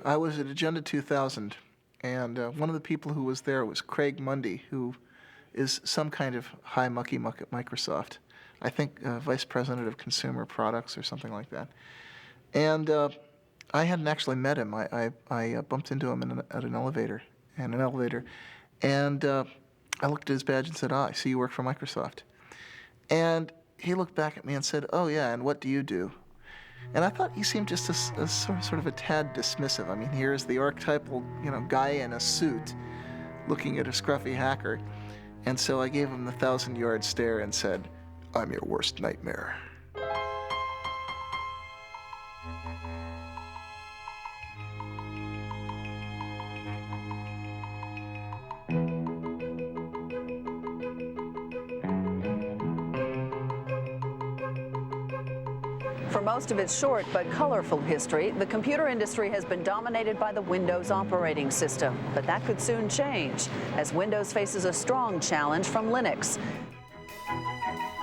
I was at Agenda 2000, and one of the people who was there was Craig Mundy, who is some kind of high mucky-muck at Microsoft. I think Vice President of Consumer Products or something like that. And I hadn't actually met him. I bumped into him at an elevator, and I looked at his badge and said, I see you work for Microsoft. And he looked back at me and said, oh yeah, and what do you do? And I thought he seemed just a sort of a tad dismissive. I mean, here's the archetypal, guy in a suit looking at a scruffy hacker. And so I gave him the 1,000-yard stare and said, I'm your worst nightmare. For most of its short but colorful history, the computer industry has been dominated by the Windows operating system. But that could soon change, as Windows faces a strong challenge from Linux.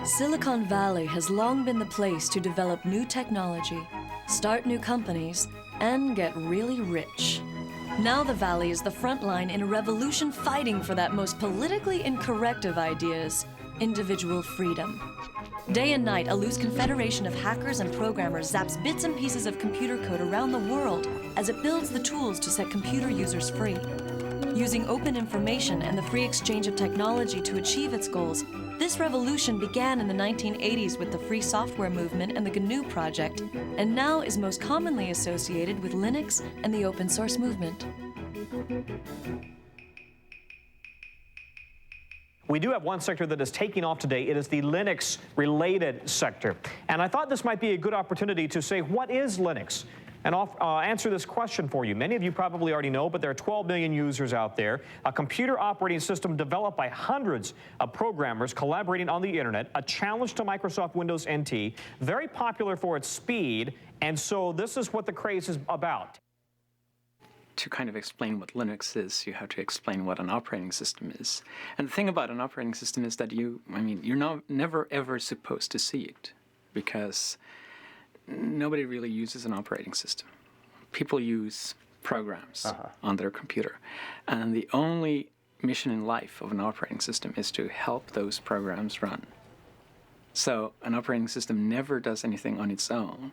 Silicon Valley has long been the place to develop new technology, start new companies, and get really rich. Now the Valley is the front line in a revolution fighting for that most politically incorrect of ideas, individual freedom. Day and night, a loose confederation of hackers and programmers zaps bits and pieces of computer code around the world as it builds the tools to set computer users free. Using open information and the free exchange of technology to achieve its goals, this revolution began in the 1980s with the free software movement and the GNU project, and now is most commonly associated with Linux and the open source movement. We do have one sector that is taking off today. It is the Linux-related sector. And I thought this might be a good opportunity to say, what is Linux? And I'll answer this question for you. Many of you probably already know, but there are 12 million users out there. A computer operating system developed by hundreds of programmers collaborating on the internet, a challenge to Microsoft Windows NT, very popular for its speed, and so this is what the craze is about. To kind of explain what Linux is, you have to explain what an operating system is. And the thing about an operating system is that you're never ever supposed to see it, because nobody really uses an operating system. People use programs on their computer. And the only mission in life of an operating system is to help those programs run. So an operating system never does anything on its own.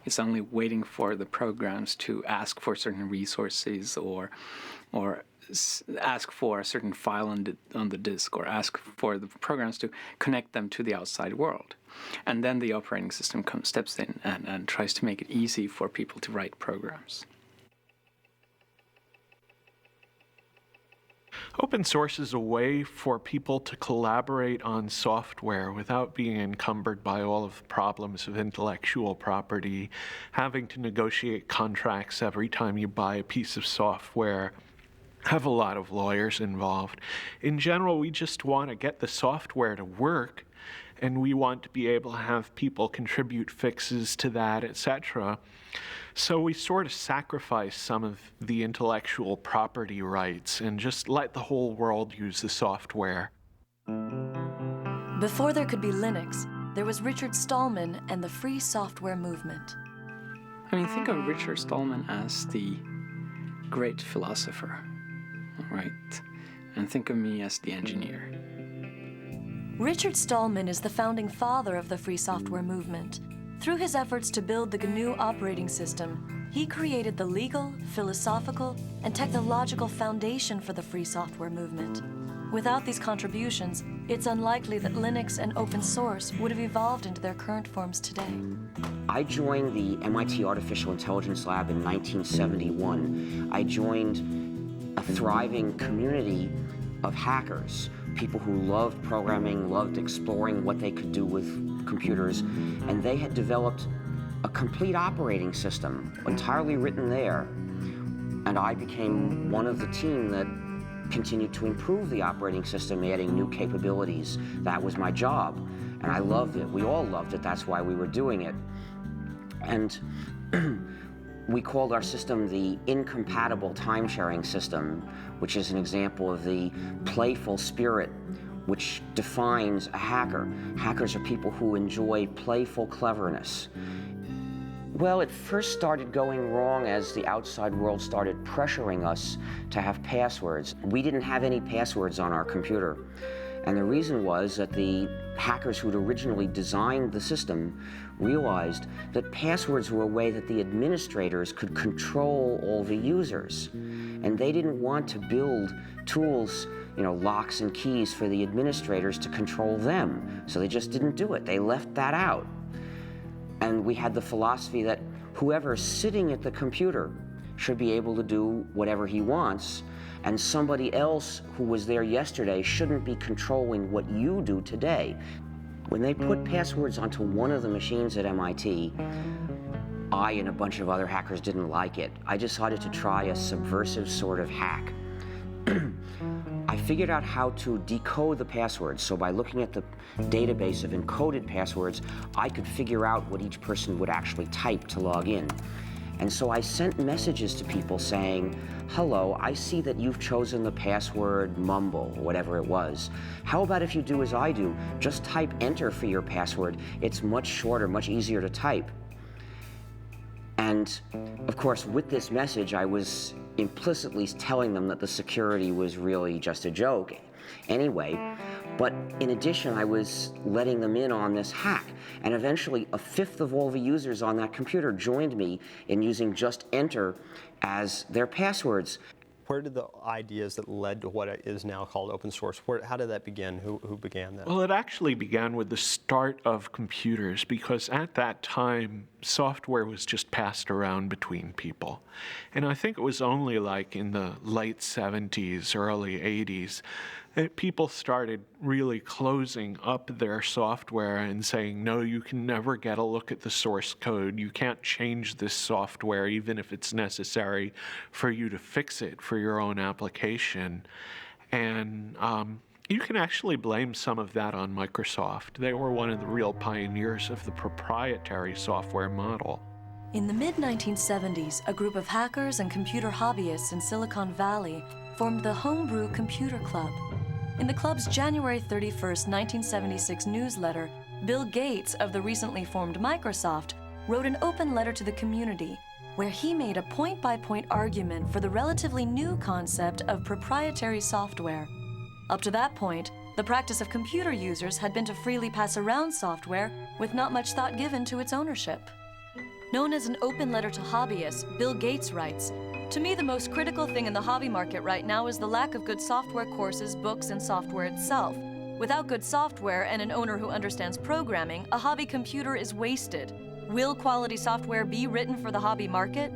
It's only waiting for the programs to ask for certain resources or ask for a certain file on the disk, or ask for the programs to connect them to the outside world. And then the operating system steps in and tries to make it easy for people to write programs. Open source is a way for people to collaborate on software without being encumbered by all of the problems of intellectual property, having to negotiate contracts every time you buy a piece of software, have a lot of lawyers involved. In general, we just want to get the software to work, and we want to be able to have people contribute fixes to that, etc. So we sort of sacrifice some of the intellectual property rights and just let the whole world use the software. Before there could be Linux, there was Richard Stallman and the free software movement. I mean, think of Richard Stallman as the great philosopher, right? And think of me as the engineer. Richard Stallman is the founding father of the free software movement. Through his efforts to build the GNU operating system, he created the legal, philosophical, and technological foundation for the free software movement. Without these contributions, it's unlikely that Linux and open source would have evolved into their current forms today. I joined the MIT Artificial Intelligence Lab in 1971. I joined a thriving community of hackers, people who loved programming, loved exploring what they could do with computers, and they had developed a complete operating system, entirely written there. And I became one of the team that continued to improve the operating system, adding new capabilities. That was my job, and I loved it. We all loved it. That's why we were doing it. And we called our system the incompatible time-sharing system, which is an example of the playful spirit which defines a hacker. Hackers are people who enjoy playful cleverness. Well, it first started going wrong as the outside world started pressuring us to have passwords. We didn't have any passwords on our computer. And the reason was that the hackers who'd originally designed the system realized that passwords were a way that the administrators could control all the users. And they didn't want to build tools, locks and keys for the administrators to control them. So they just didn't do it. They left that out. And we had the philosophy that whoever's sitting at the computer should be able to do whatever he wants, and somebody else who was there yesterday shouldn't be controlling what you do today. When they put passwords onto one of the machines at MIT, I and a bunch of other hackers didn't like it. I decided to try a subversive sort of hack. I figured out how to decode the passwords, so by looking at the database of encoded passwords, I could figure out what each person would actually type to log in. And so I sent messages to people saying, hello, I see that you've chosen the password mumble, or whatever it was. How about if you do as I do, just type enter for your password. It's much shorter, much easier to type. And of course, with this message, I was implicitly telling them that the security was really just a joke anyway. But in addition, I was letting them in on this hack. And eventually, a fifth of all the users on that computer joined me in using just enter as their passwords. Where did the ideas that led to what is now called open source, how did that begin? Who began that? Well, it actually began with the start of computers, because at that time, software was just passed around between people. And I think it was only like in the late 70s, early 80s, that people started really closing up their software and saying, no, you can never get a look at the source code. You can't change this software, even if it's necessary for you to fix it for your own application. And you can actually blame some of that on Microsoft. They were one of the real pioneers of the proprietary software model. In the mid-1970s, a group of hackers and computer hobbyists in Silicon Valley formed the Homebrew Computer Club. In the club's January 31st, 1976 newsletter, Bill Gates of the recently formed Microsoft wrote an open letter to the community where he made a point-by-point argument for the relatively new concept of proprietary software. Up to that point, the practice of computer users had been to freely pass around software with not much thought given to its ownership. Known as an open letter to hobbyists, Bill Gates writes, "To me, the most critical thing in the hobby market right now is the lack of good software courses, books, and software itself. Without good software and an owner who understands programming, a hobby computer is wasted. Will quality software be written for the hobby market?"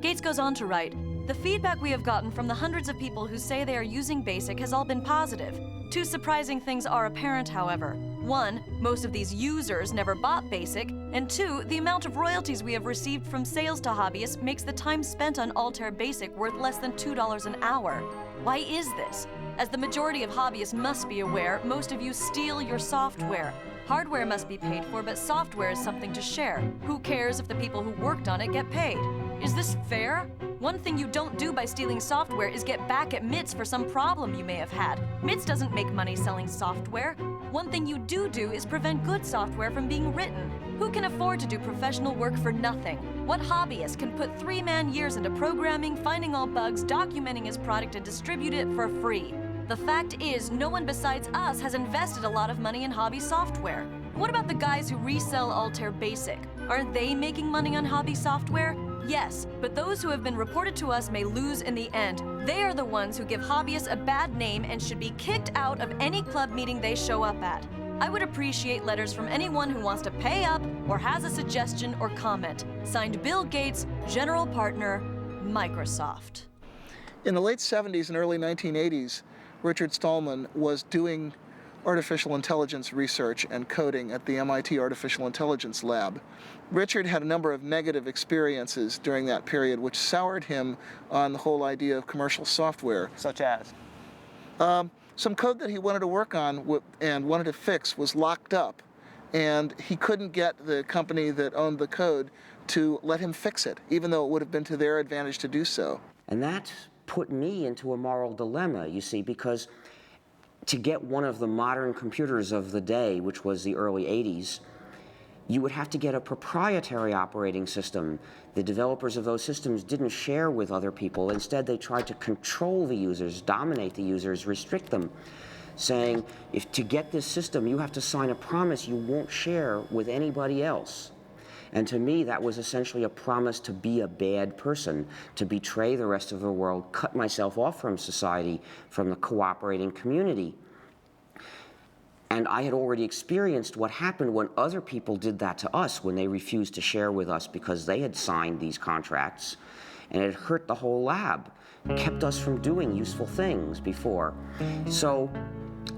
Gates goes on to write, "The feedback we have gotten from the hundreds of people who say they are using BASIC has all been positive. Two surprising things are apparent, however. One, most of these users never bought BASIC, and two, the amount of royalties we have received from sales to hobbyists makes the time spent on Altair BASIC worth less than $2 an hour. Why is this? As the majority of hobbyists must be aware, most of you steal your software. Hardware must be paid for, but software is something to share. Who cares if the people who worked on it get paid? Is this fair? One thing you don't do by stealing software is get back at MITS for some problem you may have had. MITS doesn't make money selling software. One thing you do is prevent good software from being written. Who can afford to do professional work for nothing? What hobbyist can put 3-man years into programming, finding all bugs, documenting his product, and distribute it for free? The fact is, no one besides us has invested a lot of money in hobby software. What about the guys who resell Altair BASIC? Aren't they making money on hobby software? Yes, but those who have been reported to us may lose in the end. They are the ones who give hobbyists a bad name and should be kicked out of any club meeting they show up at. I would appreciate letters from anyone who wants to pay up or has a suggestion or comment. Signed, Bill Gates, General Partner, Microsoft." In the late 70s and early 1980s, Richard Stallman was doing artificial intelligence research and coding at the MIT Artificial Intelligence Lab. Richard had a number of negative experiences during that period which soured him on the whole idea of commercial software. Such as? Some code that he wanted to work on and wanted to fix was locked up, and he couldn't get the company that owned the code to let him fix it, even though it would have been to their advantage to do so. And that put me into a moral dilemma, you see, because to get one of the modern computers of the day, which was the early 80s, you would have to get a proprietary operating system. The developers of those systems didn't share with other people. Instead, they tried to control the users, dominate the users, restrict them, saying, if to get this system, you have to sign a promise you won't share with anybody else. And to me, that was essentially a promise to be a bad person, to betray the rest of the world, cut myself off from society, from the cooperating community. And I had already experienced what happened when other people did that to us, when they refused to share with us because they had signed these contracts, and it hurt the whole lab, kept us from doing useful things before. So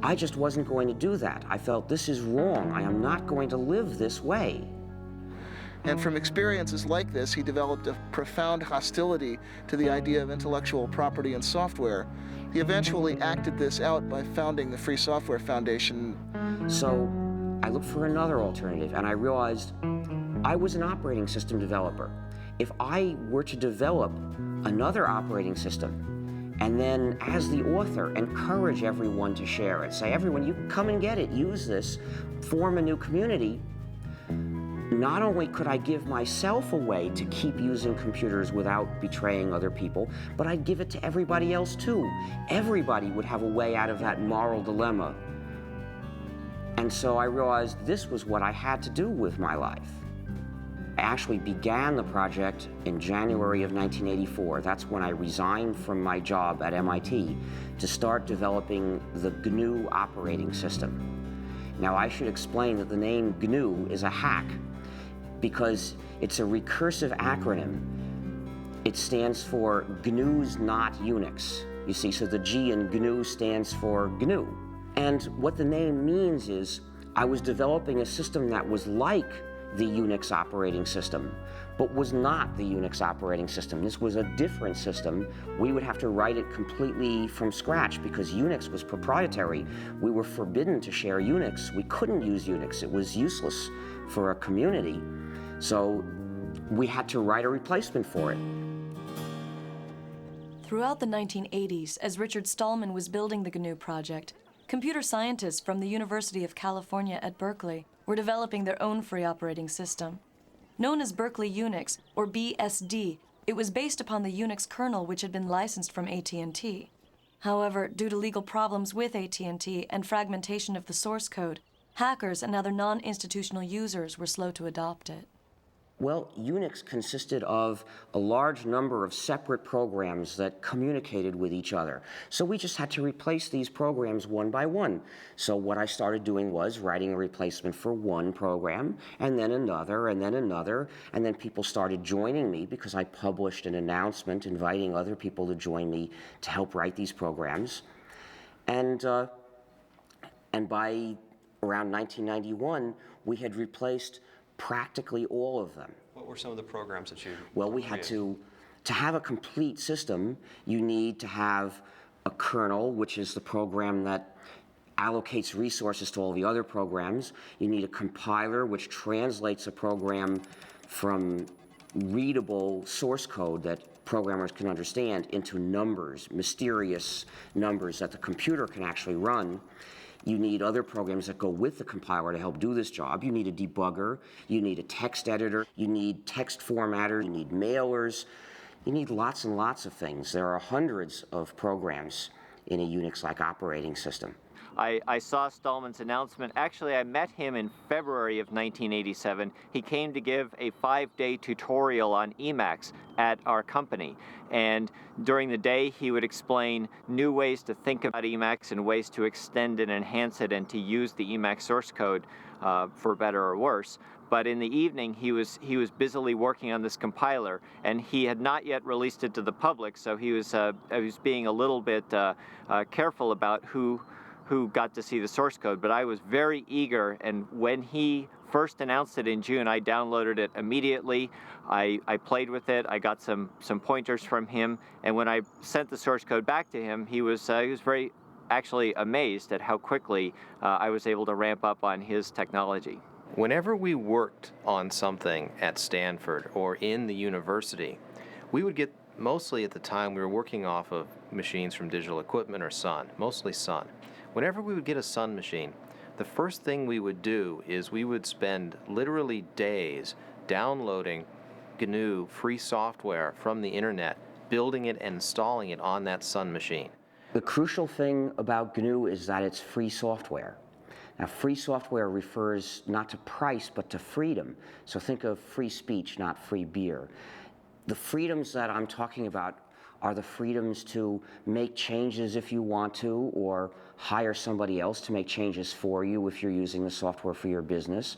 I just wasn't going to do that. I felt, this is wrong. I am not going to live this way. And from experiences like this, he developed a profound hostility to the idea of intellectual property in software. He eventually acted this out by founding the Free Software Foundation. So I looked for another alternative, and I realized I was an operating system developer. If I were to develop another operating system, and then as the author, encourage everyone to share it, say, everyone, you come and get it, use this, form a new community, not only could I give myself a way to keep using computers without betraying other people, but I'd give it to everybody else too. Everybody would have a way out of that moral dilemma. And so I realized this was what I had to do with my life. I actually began the project in January of 1984. That's when I resigned from my job at MIT to start developing the GNU operating system. Now, I should explain that the name GNU is a hack, because it's a recursive acronym. It stands for GNU's not Unix. You see, so the G in GNU stands for GNU. And what the name means is I was developing a system that was like the Unix operating system, but was not the Unix operating system. This was a different system. We would have to write it completely from scratch because Unix was proprietary. We were forbidden to share Unix. We couldn't use Unix. It was useless for a community. So we had to write a replacement for it. Throughout the 1980s, as Richard Stallman was building the GNU project, computer scientists from the University of California at Berkeley were developing their own free operating system. Known as Berkeley Unix, or BSD, it was based upon the Unix kernel which had been licensed from AT&T. However, due to legal problems with AT&T and fragmentation of the source code, hackers and other non-institutional users were slow to adopt it. Well, Unix consisted of a large number of separate programs that communicated with each other. So we just had to replace these programs one by one. So what I started doing was writing a replacement for one program, and then another, and then another, and then people started joining me because I published an announcement inviting other people to join me to help write these programs. And by around 1991, we had replaced practically all of them. What were some of the programs that you Well, we had to have a complete system, you need to have a kernel, which is the program that allocates resources to all the other programs. You need a compiler, which translates a program from readable source code that programmers can understand into numbers, mysterious numbers that the computer can actually run. You need other programs that go with the compiler to help do this job. You need a debugger, you need a text editor, you need text formatter, you need mailers, you need lots and lots of things. There are hundreds of programs in a Unix-like operating system. I saw Stallman's announcement. Actually, I met him in February of 1987. He came to give a 5-day tutorial on Emacs at our company. And during the day, he would explain new ways to think about Emacs and ways to extend and enhance it and to use the Emacs source code for better or worse. But in the evening, he was busily working on this compiler, and he had not yet released it to the public, so he was being a little bit careful about who got to see the source code, but I was very eager, and when he first announced it in June, I downloaded it immediately. I played with it, I got some pointers from him, and when I sent the source code back to him, he was very actually amazed at how quickly I was able to ramp up on his technology. Whenever we worked on something at Stanford or in the university, we would get, mostly at the time we were working off of machines from Digital Equipment or Sun, mostly Sun. Whenever we would get a Sun machine, the first thing we would do is we would spend literally days downloading GNU free software from the internet, building it and installing it on that Sun machine. The crucial thing about GNU is that it's free software. Now, free software refers not to price, but to freedom. So think of free speech, not free beer. The freedoms that I'm talking about are the freedoms to make changes if you want to, or hire somebody else to make changes for you if you're using the software for your business,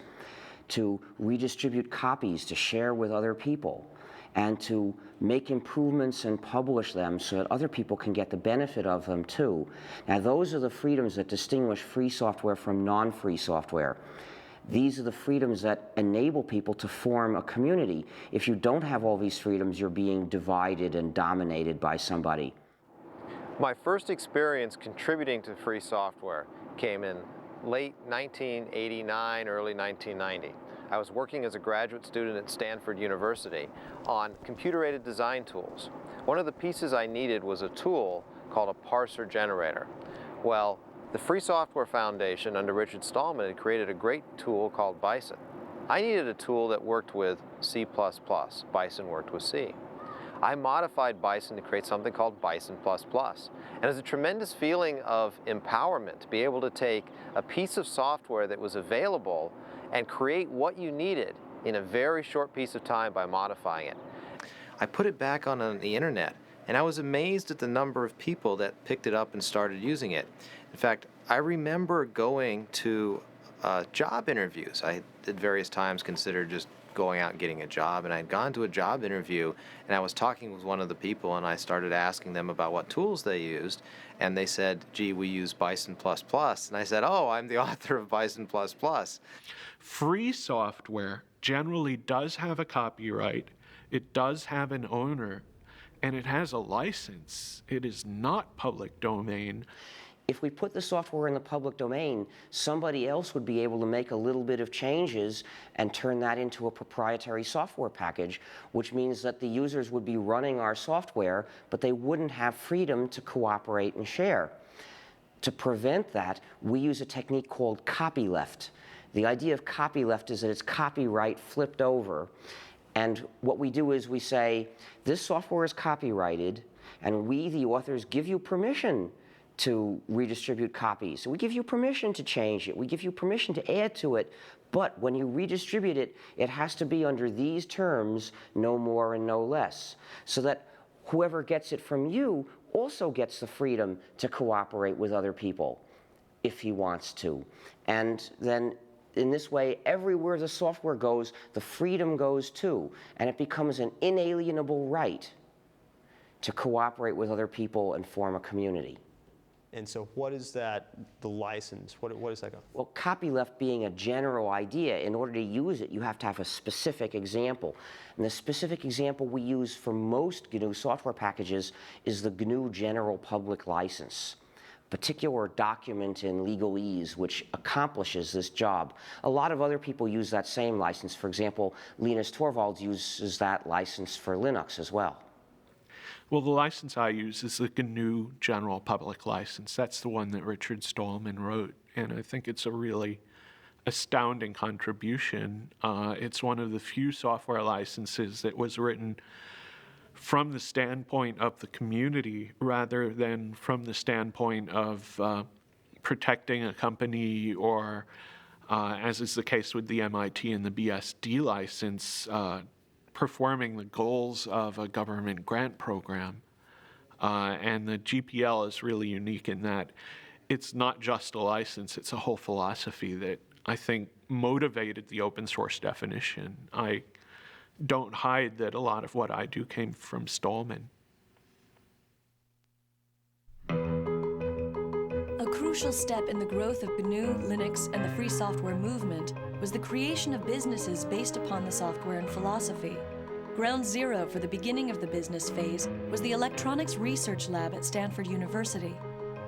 to redistribute copies, to share with other people, and to make improvements and publish them so that other people can get the benefit of them too. Now, those are the freedoms that distinguish free software from non-free software. These are the freedoms that enable people to form a community. If you don't have all these freedoms, you're being divided and dominated by somebody. My first experience contributing to free software came in late 1989, early 1990. I was working as a graduate student at Stanford University on computer-aided design tools. One of the pieces I needed was a tool called a parser generator. Well, the Free Software Foundation under Richard Stallman had created a great tool called Bison. I needed a tool that worked with C++. Bison worked with C. I modified Bison to create something called Bison++. And it was a tremendous feeling of empowerment to be able to take a piece of software that was available and create what you needed in a very short piece of time by modifying it. I put it back on the internet, and I was amazed at the number of people that picked it up and started using it. In fact, I remember going to job interviews. I at various times considered just going out and getting a job, and I had gone to a job interview, and I was talking with one of the people, and I started asking them about what tools they used, and they said, gee, we use Bison++, and I said, oh, I'm the author of Bison++. Free software generally does have a copyright, it does have an owner, and it has a license. It is not public domain. If we put the software in the public domain, somebody else would be able to make a little bit of changes and turn that into a proprietary software package, which means that the users would be running our software, but they wouldn't have freedom to cooperate and share. To prevent that, we use a technique called copyleft. The idea of copyleft is that it's copyright flipped over. And what we do is we say, this software is copyrighted, and we, the authors, give you permission to redistribute copies. So we give you permission to change it. We give you permission to add to it. But when you redistribute it, it has to be under these terms, no more and no less, so that whoever gets it from you also gets the freedom to cooperate with other people if he wants to. And then in this way, everywhere the software goes, the freedom goes too, and it becomes an inalienable right to cooperate with other people and form a community. And so what is that, the license? What is that? Well, copyleft being a general idea, in order to use it, you have to have a specific example. And the specific example we use for most GNU software packages is the GNU General Public License, a particular document in legalese which accomplishes this job. A lot of other people use that same license. For example, Linus Torvalds uses that license for Linux as well. Well, the license I use is the GNU General Public License. That's the one that Richard Stallman wrote, and I think it's a really astounding contribution. It's one of the few software licenses that was written from the standpoint of the community rather than from the standpoint of protecting a company or, as is the case with the MIT and the BSD license, performing the goals of a government grant program. And the GPL is really unique in that it's not just a license, it's a whole philosophy that I think motivated the open source definition. I don't hide that a lot of what I do came from Stallman. A crucial step in the growth of GNU, Linux, and the free software movement was the creation of businesses based upon the software and philosophy. Ground zero for the beginning of the business phase was the Electronics Research Lab at Stanford University.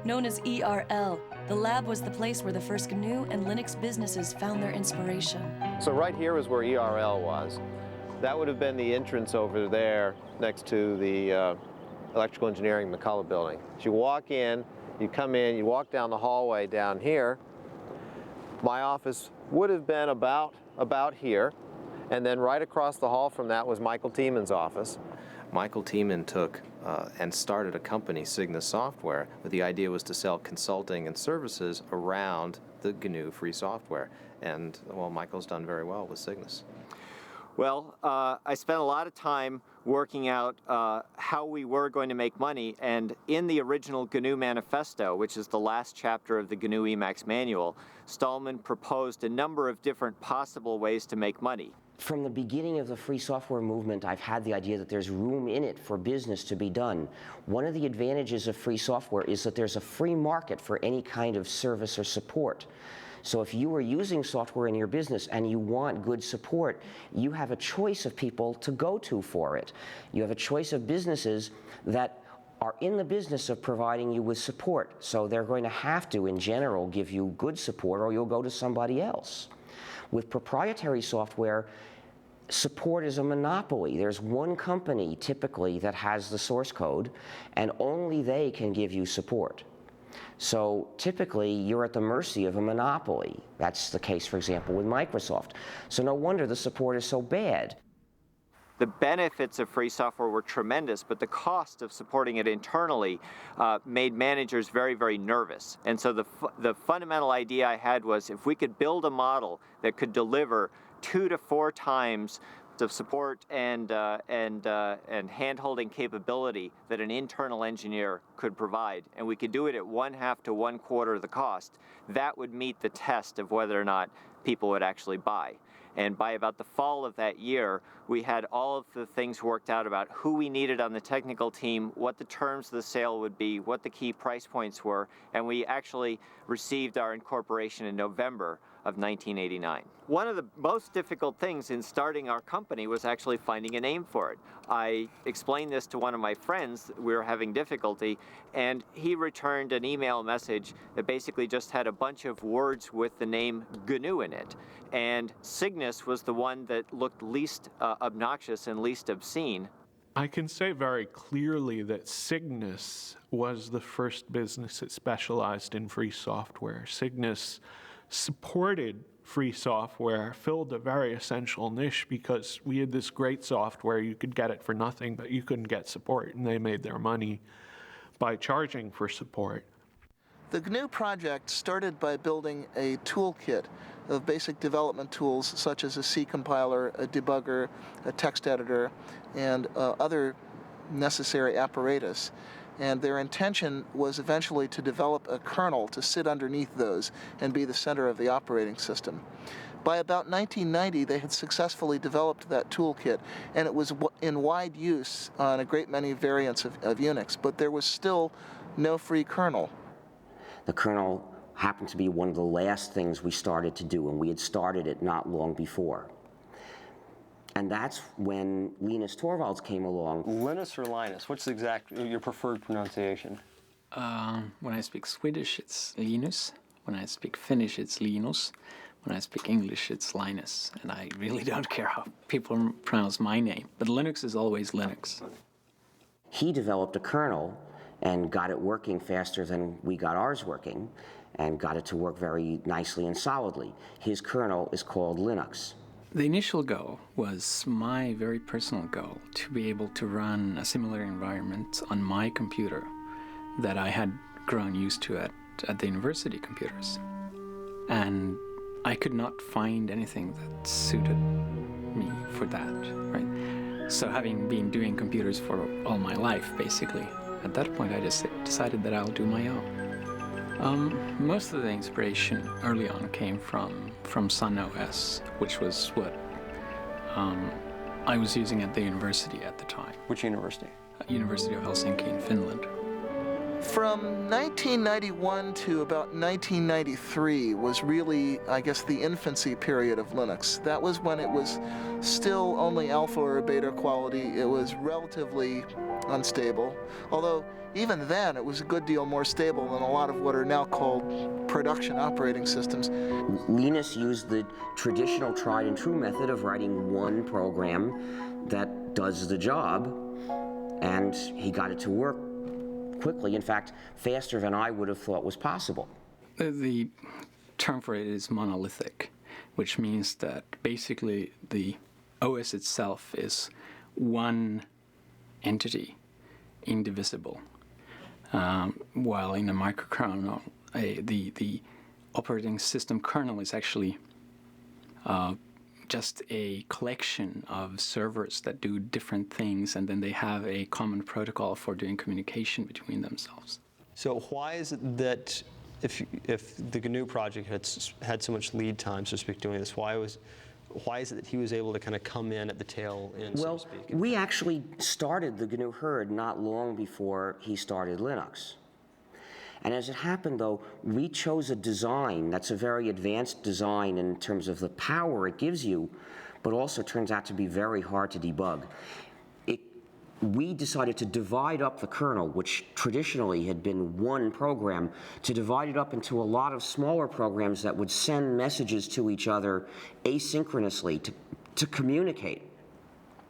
Known as ERL, the lab was the place where the first GNU and Linux businesses found their inspiration. So right here is where ERL was. That would have been the entrance over there next to the Electrical Engineering McCullough building. As you walk in, you come in, you walk down the hallway down here, My office would have been about here, and then right across the hall from that was Michael Tiemann's office. Michael Tiemann took and started a company, Cygnus Software, but the idea was to sell consulting and services around the GNU free software. And, well, Michael's done very well with Cygnus. Well, I spent a lot of time working out how we were going to make money, and in the original GNU Manifesto, which is the last chapter of the GNU Emacs manual, Stallman proposed a number of different possible ways to make money. From the beginning of the free software movement, I've had the idea that there's room in it for business to be done. One of the advantages of free software is that there's a free market for any kind of service or support. So if you are using software in your business and you want good support, you have a choice of people to go to for it. You have a choice of businesses that are in the business of providing you with support. So they're going to have to, in general, give you good support, or you'll go to somebody else. With proprietary software, support is a monopoly. There's one company, typically, that has the source code, and only they can give you support. So typically, you're at the mercy of a monopoly. That's the case, for example, with Microsoft. So no wonder the support is so bad. The benefits of free software were tremendous, but the cost of supporting it internally made managers very, very nervous. And so the fundamental idea I had was, if we could build a model that could deliver 2 to 4 times of support and hand-holding capability that an internal engineer could provide, and we could do it at 1/2 to 1/4 the cost, that would meet the test of whether or not people would actually buy. And by about the fall of that year, we had all of the things worked out about who we needed on the technical team, what the terms of the sale would be, what the key price points were, and we actually received our incorporation in November of 1989. One of the most difficult things in starting our company was actually finding a name for it. I explained this to one of my friends. We were having difficulty, and he returned an email message that basically just had a bunch of words with the name GNU in it. And Cygnus was the one that looked least obnoxious and least obscene. I can say very clearly that Cygnus was the first business that specialized in free software. Cygnus supported free software, filled a very essential niche because we had this great software. You could get it for nothing, but you couldn't get support, and they made their money by charging for support. The GNU project started by building a toolkit of basic development tools such as a C compiler, a debugger, a text editor, and other necessary apparatus. And their intention was eventually to develop a kernel to sit underneath those and be the center of the operating system. By about 1990, they had successfully developed that toolkit, and it was in wide use on a great many variants of Unix, but there was still no free kernel. The kernel happened to be one of the last things we started to do, and we had started it not long before. And that's when Linus Torvalds came along. Linus or Linus? What's your preferred pronunciation? When I speak Swedish, it's Linus. When I speak Finnish, it's Linus. When I speak English, it's Linus. And I really don't care how people pronounce my name. But Linux is always Linux. He developed a kernel and got it working faster than we got ours working, and got it to work very nicely and solidly. His kernel is called Linux. The initial goal was my very personal goal, to be able to run a similar environment on my computer that I had grown used to at the university computers. And I could not find anything that suited me for that, right? So having been doing computers for all my life, basically, at that point I just decided that I'll do my own. Most of the inspiration early on came from Sun OS, which was what I was using at the university at the time. Which university? University of Helsinki in Finland. From 1991 to about 1993 was really, I guess, the infancy period of Linux. That was when it was still only alpha or beta quality. It was relatively unstable, although even then it was a good deal more stable than a lot of what are now called production operating systems. Linus used the traditional tried and true method of writing one program that does the job, and he got it to work quickly, in fact, faster than I would have thought was possible. The term for it is monolithic, which means that basically the OS itself is one entity, indivisible, while in a microkernel, the operating system kernel is actually just a collection of servers that do different things, and then they have a common protocol for doing communication between themselves. So why is it that if the GNU project had so much lead time, so to speak, doing this, why is it that he was able to kind of come in at the tail end, Well, so to speak? we actually started the GNU herd not long before he started Linux. And as it happened, though, we chose a design that's a very advanced design in terms of the power it gives you, but also turns out to be very hard to debug. We decided to divide up the kernel, which traditionally had been one program, to divide it up into a lot of smaller programs that would send messages to each other asynchronously to communicate.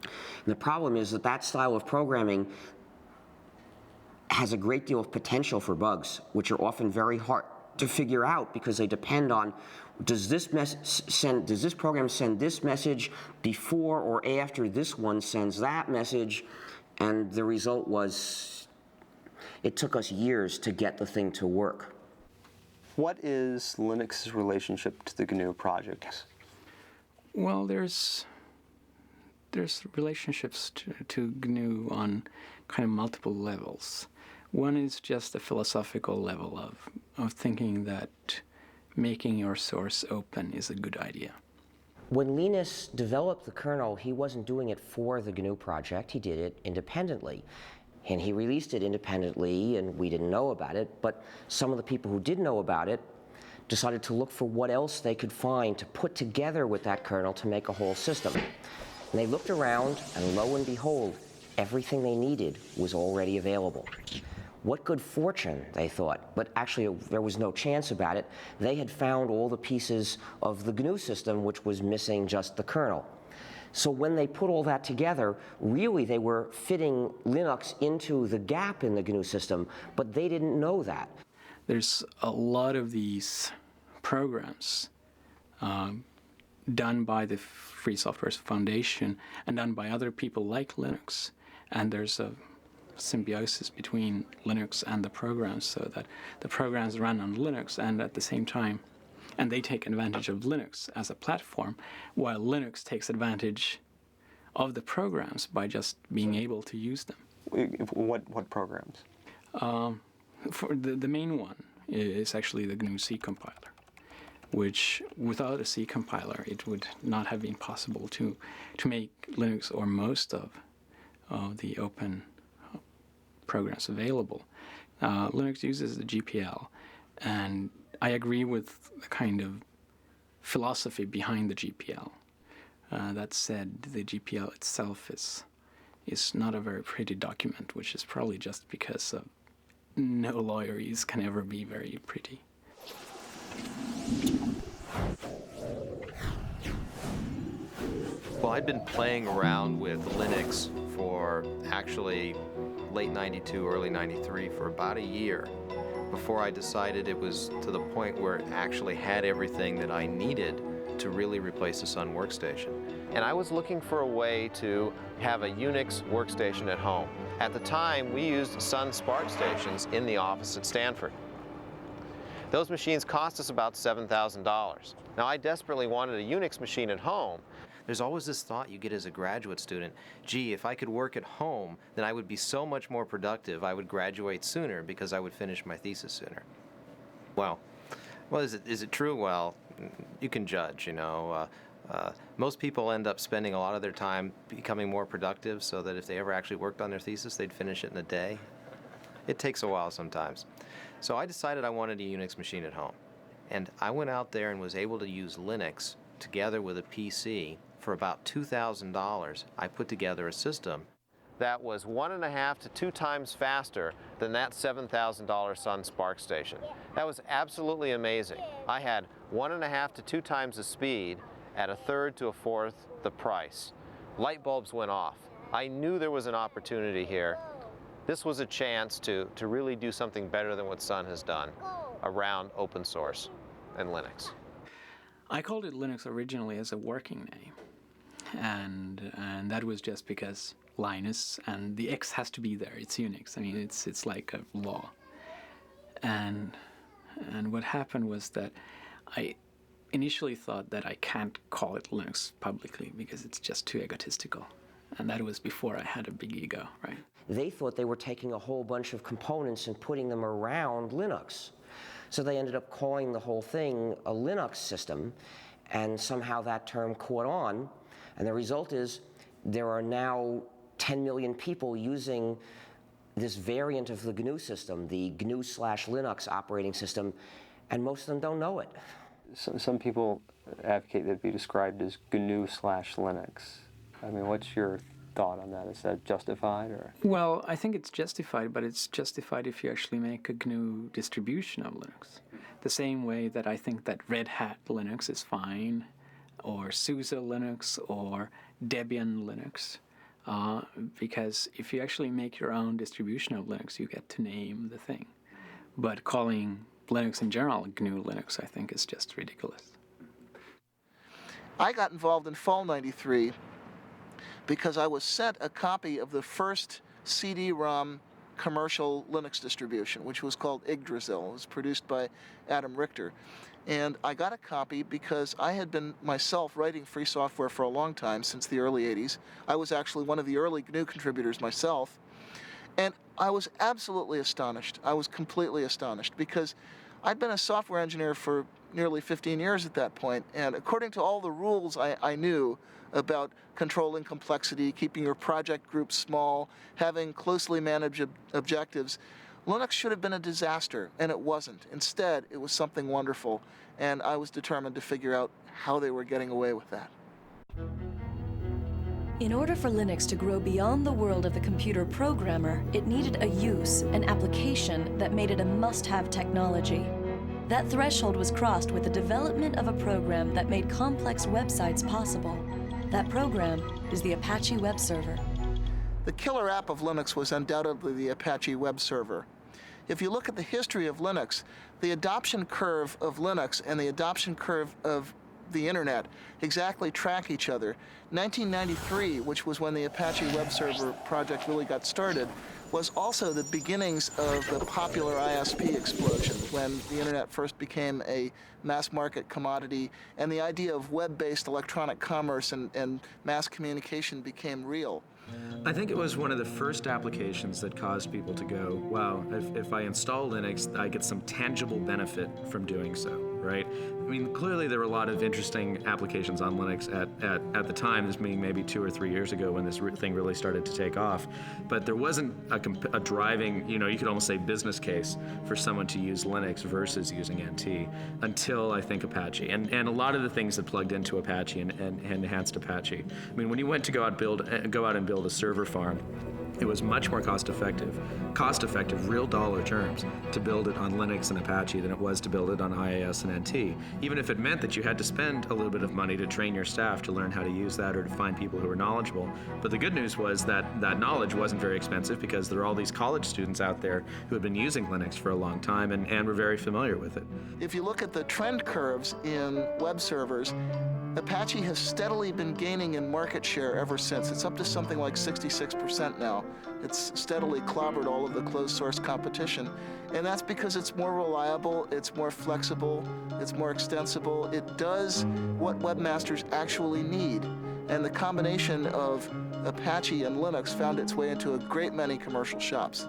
And the problem is that that style of programming has a great deal of potential for bugs, which are often very hard to figure out because they depend on does this program send this message before or after this one sends that message. And the result was, it took us years to get the thing to work. What is Linux's relationship to the GNU project? Well, there's relationships to GNU on kind of multiple levels. One is just a philosophical level of thinking that making your source open is a good idea. When Linus developed the kernel, he wasn't doing it for the GNU project, he did it independently. And he released it independently, and we didn't know about it, but some of the people who did know about it decided to look for what else they could find to put together with that kernel to make a whole system. And they looked around, and lo and behold, everything they needed was already available. What good fortune, they thought, but actually there was no chance about it. They had found all the pieces of the GNU system, which was missing just the kernel. So when they put all that together, really they were fitting Linux into the gap in the GNU system, but they didn't know that. There's a lot of these programs done by the Free Software Foundation and done by other people like Linux, and there's a symbiosis between Linux and the programs, so that the programs run on Linux and at the same time, and they take advantage of Linux as a platform, while Linux takes advantage of the programs by just being able to use them. What programs? For the main one is actually the GNU C compiler, which without a C compiler it would not have been possible to make Linux or most of the open programs available. Linux uses the GPL, and I agree with the kind of philosophy behind the GPL. That said, the GPL itself is not a very pretty document, which is probably just because no lawyers can ever be very pretty. Well, I'd been playing around with Linux for actually late 92, early 93 for about a year before I decided it was to the point where it actually had everything that I needed to really replace the Sun workstation. And I was looking for a way to have a Unix workstation at home. At the time, we used Sun Spark stations in the office at Stanford. Those machines cost us about $7,000. Now, I desperately wanted a Unix machine at home. There's always this thought you get as a graduate student, gee, if I could work at home, then I would be so much more productive. I would graduate sooner because I would finish my thesis sooner. Well, is it true? Well, you can judge, you know. Most people end up spending a lot of their time becoming more productive so that if they ever actually worked on their thesis, they'd finish it in a day. It takes a while sometimes. So I decided I wanted a Unix machine at home. And I went out there and was able to use Linux together with a PC. For about $2,000, I put together a system that was 1.5 to 2 times faster than that $7,000 Sun Spark station. That was absolutely amazing. I had 1.5 to 2 times the speed at 1/3 to 1/4 the price. Light bulbs went off. I knew there was an opportunity here. This was a chance to really do something better than what Sun has done around open source. and Linux? I called it Linux originally as a working name, and that was just because Linus, and the X has to be there. It's Unix. I mean, it's like a law. And what happened was that I initially thought that I can't call it Linux publicly because it's just too egotistical, and that was before I had a big ego, right? They thought they were taking a whole bunch of components and putting them around Linux. So they ended up calling the whole thing a Linux system, and somehow that term caught on, and the result is there are now 10 million people using this variant of the GNU system, the GNU/Linux operating system, and most of them don't know it. Some people advocate that it be described as GNU/Linux. I mean, what's your thought on that? Is that justified, or? Well, I think it's justified, but it's justified if you actually make a GNU distribution of Linux. The same way that I think that Red Hat Linux is fine, or SUSE Linux, or Debian Linux. Because if you actually make your own distribution of Linux, you get to name the thing. But calling Linux in general GNU Linux, I think, is just ridiculous. I got involved in fall '93 because I was sent a copy of the first CD-ROM commercial Linux distribution, which was called Yggdrasil. It was produced by Adam Richter. And I got a copy because I had been myself writing free software for a long time, since the early 80s. I was actually one of the early GNU contributors myself. And I was absolutely astonished. I was completely astonished because I'd been a software engineer for nearly 15 years at that point, and according to all the rules I knew about controlling complexity, keeping your project groups small, having closely managed objectives, Linux should have been a disaster, and it wasn't. Instead, it was something wonderful, and I was determined to figure out how they were getting away with that. In order for Linux to grow beyond the world of the computer programmer, it needed a use, an application that made it a must-have technology. That threshold was crossed with the development of a program that made complex websites possible. That program is the Apache web server. The killer app of Linux was undoubtedly the Apache web server. If you look at the history of Linux, the adoption curve of Linux and the adoption curve of the internet exactly track each other. 1993, which was when the Apache web server project really got started, was also the beginnings of the popular ISP explosion, when the internet first became a mass market commodity and the idea of web-based electronic commerce and mass communication became real. I think it was one of the first applications that caused people to go, wow, if I install Linux, I get some tangible benefit from doing so, right? I mean, clearly there were a lot of interesting applications on Linux at the time, this being maybe 2 or 3 years ago when this thing really started to take off. But there wasn't a driving, you could almost say business case for someone to use Linux versus using NT until, I think, Apache. And a lot of the things that plugged into Apache and enhanced Apache. I mean, when you went to go out and build a server farm, it was much more cost-effective, real dollar terms, to build it on Linux and Apache than it was to build it on IIS and NT, even if it meant that you had to spend a little bit of money to train your staff to learn how to use that or to find people who were knowledgeable. But the good news was that that knowledge wasn't very expensive because there are all these college students out there who had been using Linux for a long time and were very familiar with it. If you look at the trend curves in web servers, Apache has steadily been gaining in market share ever since. It's up to something like 66% now. It's steadily clobbered all of the closed source competition. And that's because it's more reliable, it's more flexible, it's more extensible. It does what webmasters actually need. And the combination of Apache and Linux found its way into a great many commercial shops.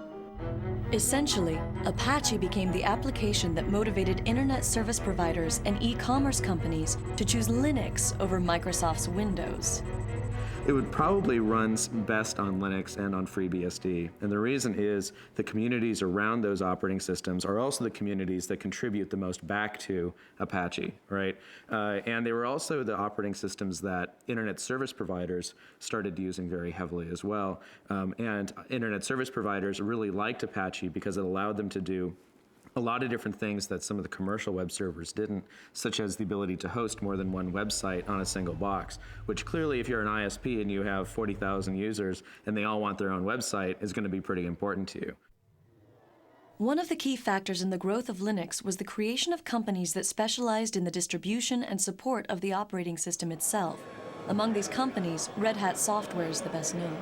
Essentially, Apache became the application that motivated internet service providers and e-commerce companies to choose Linux over Microsoft's Windows. It would probably run best on Linux and on FreeBSD. And the reason is the communities around those operating systems are also the communities that contribute the most back to Apache, right? And they were also the operating systems that internet service providers started using very heavily as well. And internet service providers really liked Apache because it allowed them to do a lot of different things that some of the commercial web servers didn't, such as the ability to host more than one website on a single box, which clearly if you're an ISP and you have 40,000 users and they all want their own website is going to be pretty important to you. One of the key factors in the growth of Linux was the creation of companies that specialized in the distribution and support of the operating system itself. Among these companies, Red Hat Software is the best known.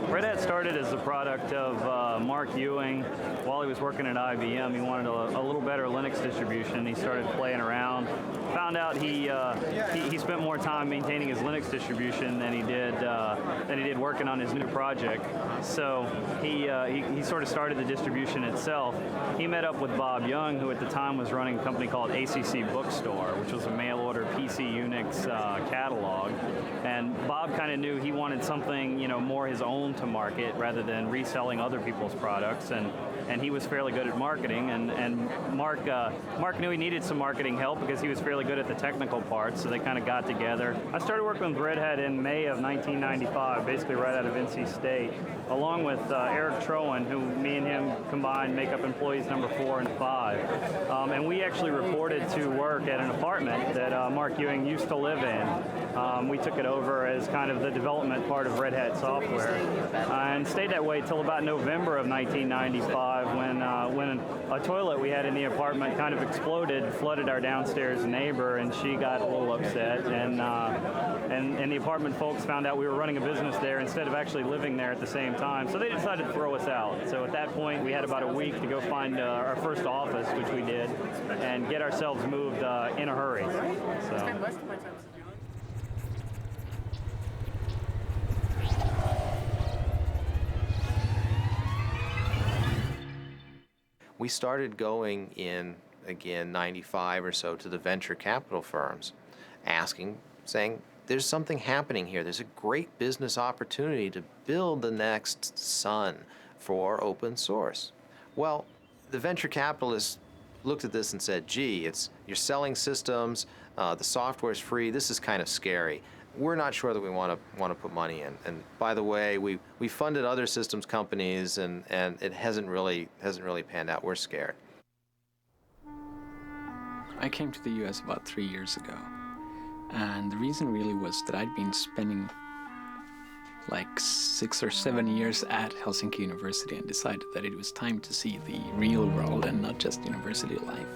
Red Hat started as the product of Mark Ewing. While he was working at IBM, he wanted a little better Linux distribution. He started playing around. Found out he spent more time maintaining his Linux distribution than he did working on his new project. So he sort of started the distribution itself. He met up with Bob Young, who at the time was running a company called ACC Bookstore, which was a mail-order PC Unix catalog. And Bob kind of knew he wanted something, more his own to market rather than reselling other people's products, and he was fairly good at marketing, and Mark knew he needed some marketing help because he was fairly good at the technical parts, so they kind of got together. I started working with Red Hat in May of 1995, basically right out of NC State, along with Eric Trowan, who me and him combined make up employees number 4 and 5. And we actually reported to work at an apartment that Mark Ewing used to live in. We took it over as kind of the development part of Red Hat Software, and stayed that way till about November of 1995 when a toilet we had in the apartment kind of exploded, flooded our downstairs neighbor, and she got a little upset, and the apartment folks found out we were running a business there instead of actually living there at the same time, so they decided to throw us out. So at that point we had about a week to go find our first office, which we did, and get ourselves moved in a hurry. So. We started going in, again, 95 or so to the venture capital firms, saying, there's something happening here. There's a great business opportunity to build the next Sun for open source. Well, the venture capitalists looked at this and said, gee, you're selling systems, the software's free, this is kind of scary. We're not sure that we want to put money in. And by the way, we funded other systems companies, and it hasn't really panned out. We're scared. I came to the U.S. about 3 years ago, and the reason really was that I'd been spending like 6 or 7 years at Helsinki University and decided that it was time to see the real world and not just university life.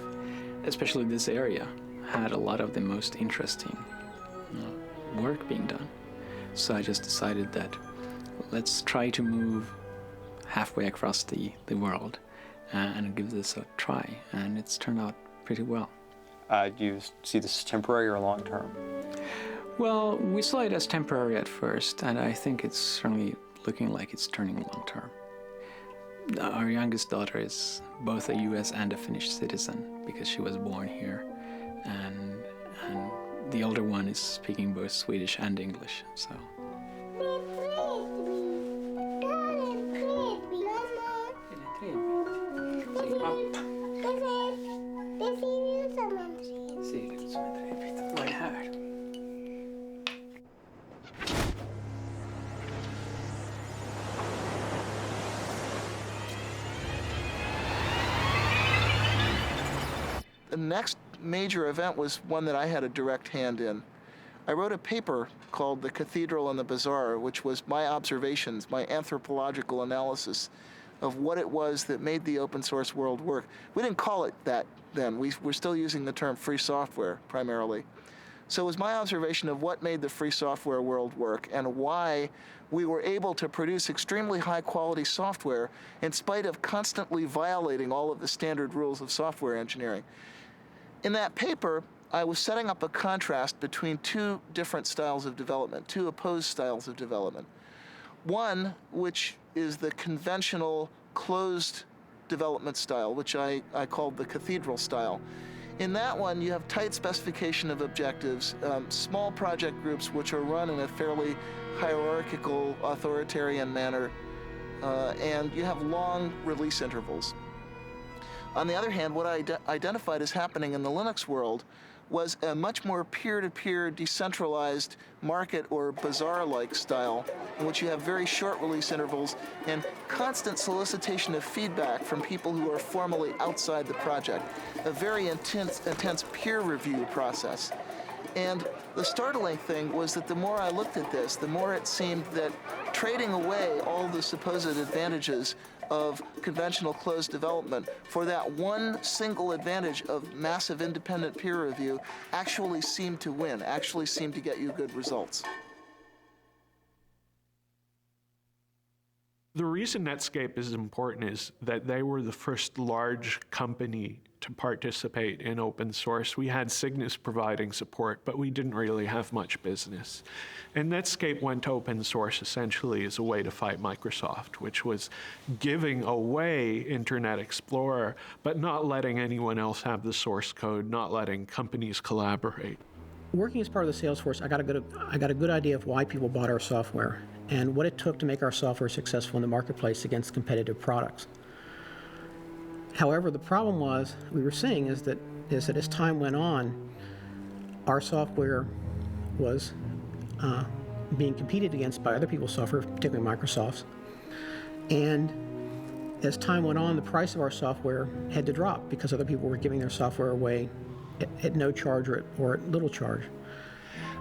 Especially this area had a lot of the most interesting work being done. So I just decided that let's try to move halfway across the world and give this a try, and it's turned out pretty well. Do you see this as temporary or long-term? Well, we saw it as temporary at first, and I think it's certainly looking like it's turning long-term. Our youngest daughter is both a US and a Finnish citizen because she was born here, and the older one is speaking both Swedish and English, so. The next major event was one that I had a direct hand in. I wrote a paper called The Cathedral and the Bazaar, which was my observations, my anthropological analysis of what it was that made the open source world work. We didn't call it that then. We're still using the term free software primarily. So it was my observation of what made the free software world work and why we were able to produce extremely high quality software in spite of constantly violating all of the standard rules of software engineering. In that paper, I was setting up a contrast between two different styles of development, two opposed styles of development. One, which is the conventional closed development style, which I called the cathedral style. In that one, you have tight specification of objectives, small project groups which are run in a fairly hierarchical, authoritarian manner, and you have long release intervals. On the other hand, what I identified as happening in the Linux world was a much more peer-to-peer, decentralized market or bazaar-like style in which you have very short release intervals and constant solicitation of feedback from people who are formally outside the project, a very intense peer review process. And the startling thing was that the more I looked at this, the more it seemed that trading away all the supposed advantages of conventional closed development for that one single advantage of massive independent peer review actually seemed to win, actually seemed to get you good results. The reason Netscape is important is that they were the first large company to participate in open source. We had Cygnus providing support, but we didn't really have much business. And Netscape went to open source essentially as a way to fight Microsoft, which was giving away Internet Explorer, but not letting anyone else have the source code, not letting companies collaborate. Working as part of the sales force, I got a good idea of why people bought our software and what it took to make our software successful in the marketplace against competitive products. However, the problem we were seeing is that as time went on, our software was being competed against by other people's software, particularly Microsoft's. And as time went on, the price of our software had to drop because other people were giving their software away at no charge or at little charge.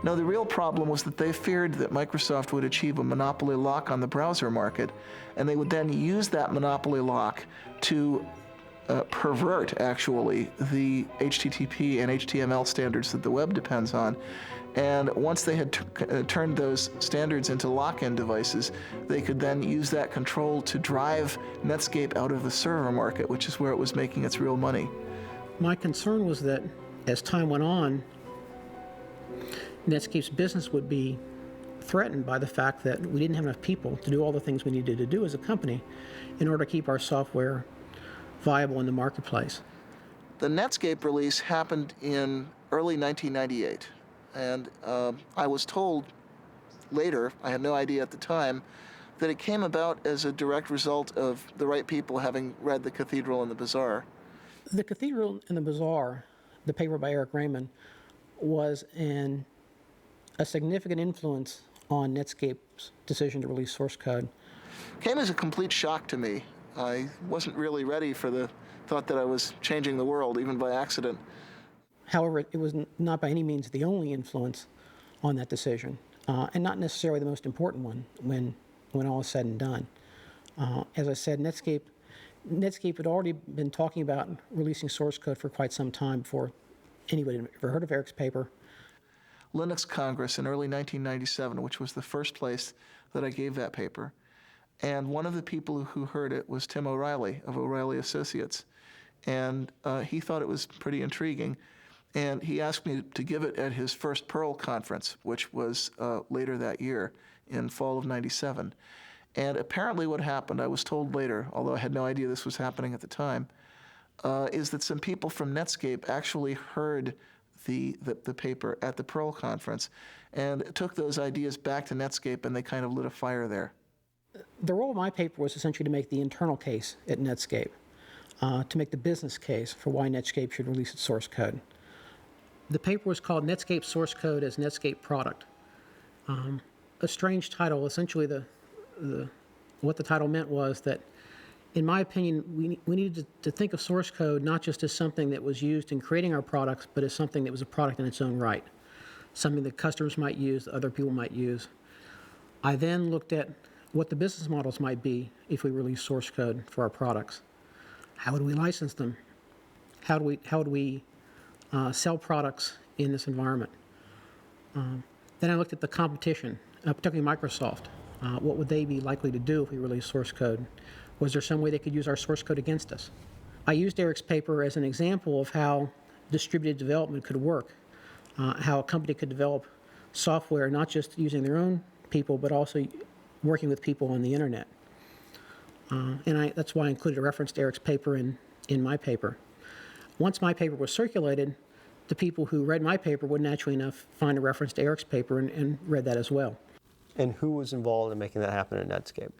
No, the real problem was that they feared that Microsoft would achieve a monopoly lock on the browser market, and they would then use that monopoly lock to pervert, actually, the HTTP and HTML standards that the web depends on. And once they had turned those standards into lock-in devices, they could then use that control to drive Netscape out of the server market, which is where it was making its real money. My concern was that as time went on, Netscape's business would be threatened by the fact that we didn't have enough people to do all the things we needed to do as a company in order to keep our software viable in the marketplace. The Netscape release happened in early 1998, and I was told later, I had no idea at the time, that it came about as a direct result of the right people having read The Cathedral and the Bazaar. The Cathedral and the Bazaar, the paper by Eric Raymond, was a significant influence on Netscape's decision to release source code. Came as a complete shock to me. I wasn't really ready for the thought that I was changing the world, even by accident. However, it was not by any means the only influence on that decision, and not necessarily the most important one when all is said and done. As I said, Netscape had already been talking about releasing source code for quite some time before anybody had ever heard of Eric's paper. Linux Congress in early 1997, which was the first place that I gave that paper. And one of the people who heard it was Tim O'Reilly of O'Reilly Associates. And he thought it was pretty intriguing. And he asked me to give it at his first Perl conference, which was later that year in fall of 97. And apparently what happened, I was told later, although I had no idea this was happening at the time, is that some people from Netscape actually heard the paper at the Perl conference and took those ideas back to Netscape, and they kind of lit a fire there. The role of my paper was essentially to make the internal case at Netscape, to make the business case for why Netscape should release its source code. The paper was called Netscape Source Code as Netscape Product. A strange title. Essentially, what the title meant was that, in my opinion, we needed to think of source code not just as something that was used in creating our products, but as something that was a product in its own right, something that customers might use, that other people might use. I then looked at what the business models might be if we release source code for our products. How would we license them? How would we sell products in this environment? Then I looked at the competition, particularly Microsoft. What would they be likely to do if we release source code? Was there some way they could use our source code against us? I used Eric's paper as an example of how distributed development could work, how a company could develop software not just using their own people, but also working with people on the internet. That's why I included a reference to Eric's paper in my paper. Once my paper was circulated, the people who read my paper would naturally enough find a reference to Eric's paper and read that as well. And who was involved in making that happen at Netscape?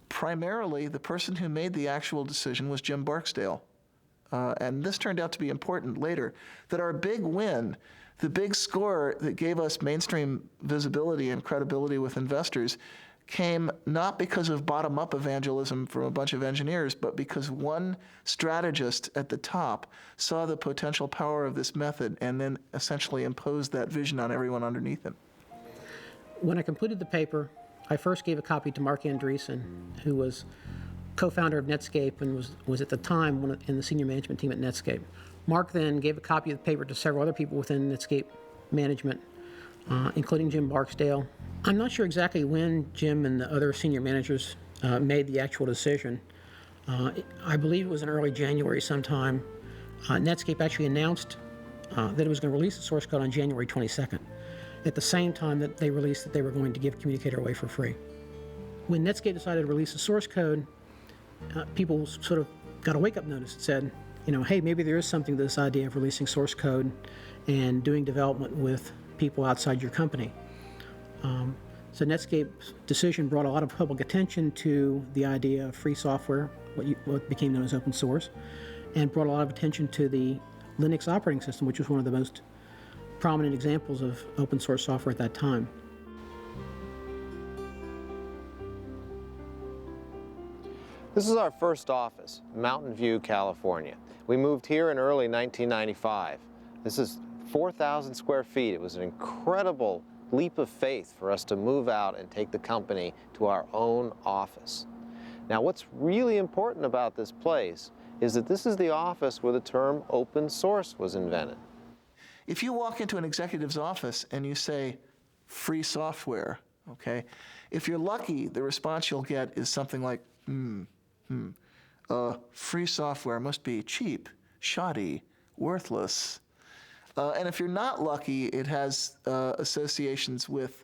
Primarily, the person who made the actual decision was Jim Barksdale. And this turned out to be important later, that our big win, the big score that gave us mainstream visibility and credibility with investors, came not because of bottom-up evangelism from a bunch of engineers, but because one strategist at the top saw the potential power of this method and then essentially imposed that vision on everyone underneath him. When I completed the paper, I first gave a copy to Mark Andreessen, who was co-founder of Netscape and was at the time in the senior management team at Netscape. Mark then gave a copy of the paper to several other people within Netscape management, including Jim Barksdale. I'm not sure exactly when Jim and the other senior managers made the actual decision. I believe it was in early January sometime. Netscape actually announced that it was going to release the source code on January 22nd, at the same time that they released that they were going to give Communicator away for free. When Netscape decided to release the source code, people sort of got a wake-up notice that said, hey, maybe there is something to this idea of releasing source code and doing development with people outside your company. So Netscape's decision brought a lot of public attention to the idea of free software, what became known as open source, and brought a lot of attention to the Linux operating system, which was one of the most prominent examples of open source software at that time. This is our first office, Mountain View, California. We moved here in early 1995. This is 4,000 square feet. It was an incredible leap of faith for us to move out and take the company to our own office. Now, what's really important about this place is that this is the office where the term open source was invented. If you walk into an executive's office and you say, free software, okay, if you're lucky, the response you'll get is something like, free software must be cheap, shoddy, worthless. And if you're not lucky, it has associations with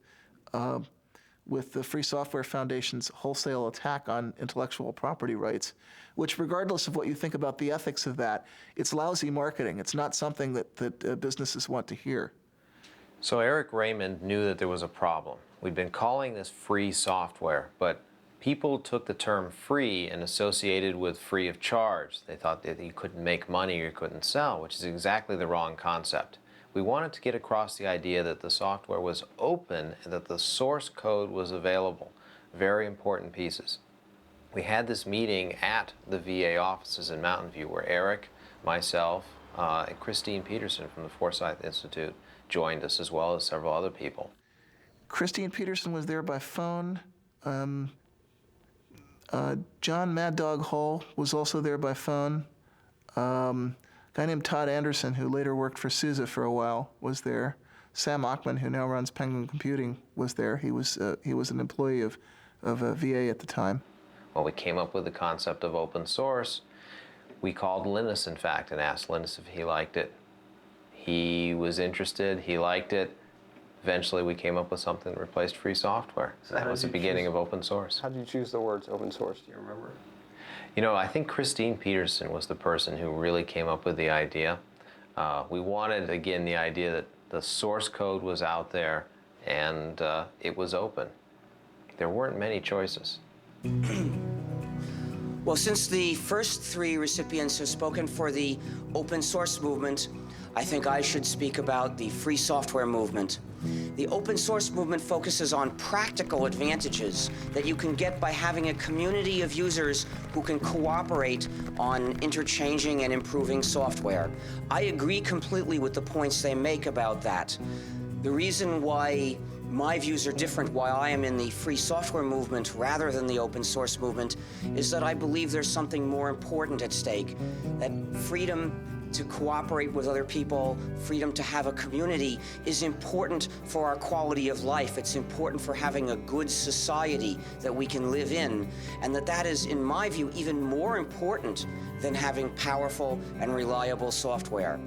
the Free Software Foundation's wholesale attack on intellectual property rights, which, regardless of what you think about the ethics of that, it's lousy marketing. It's not something that businesses want to hear. So Eric Raymond knew that there was a problem. We'd been calling this free software, but people took the term free and associated with free of charge. They thought that you couldn't make money or you couldn't sell, which is exactly the wrong concept. We wanted to get across the idea that the software was open and that the source code was available. Very important pieces. We had this meeting at the VA offices in Mountain View where Eric, myself, and Christine Peterson from the Forsyth Institute joined us, as well as several other people. Christine Peterson was there by phone. John Mad Dog Hall was also there by phone. A guy named Todd Anderson, who later worked for SUSE for a while, was there. Sam Achman, who now runs Penguin Computing, was there. He was an employee of VA at the time. Well, we came up with the concept of open source. We called Linus, in fact, and asked Linus if he liked it. He was interested. He liked it. Eventually, we came up with something that replaced free software. So that was the beginning of open source. How did you choose the words open source? Do you remember? I think Christine Peterson was the person who really came up with the idea. We wanted, again, the idea that the source code was out there and it was open. There weren't many choices. Well, since the first three recipients have spoken for the open source movement, I think I should speak about the free software movement. The open source movement focuses on practical advantages that you can get by having a community of users who can cooperate on interchanging and improving software. I agree completely with the points they make about that. The reason why my views are different, why I am in the free software movement rather than the open source movement, is that I believe there's something more important at stake, that freedom to cooperate with other people, freedom to have a community is important for our quality of life. It's important for having a good society that we can live in, and that is, in my view, even more important than having powerful and reliable software.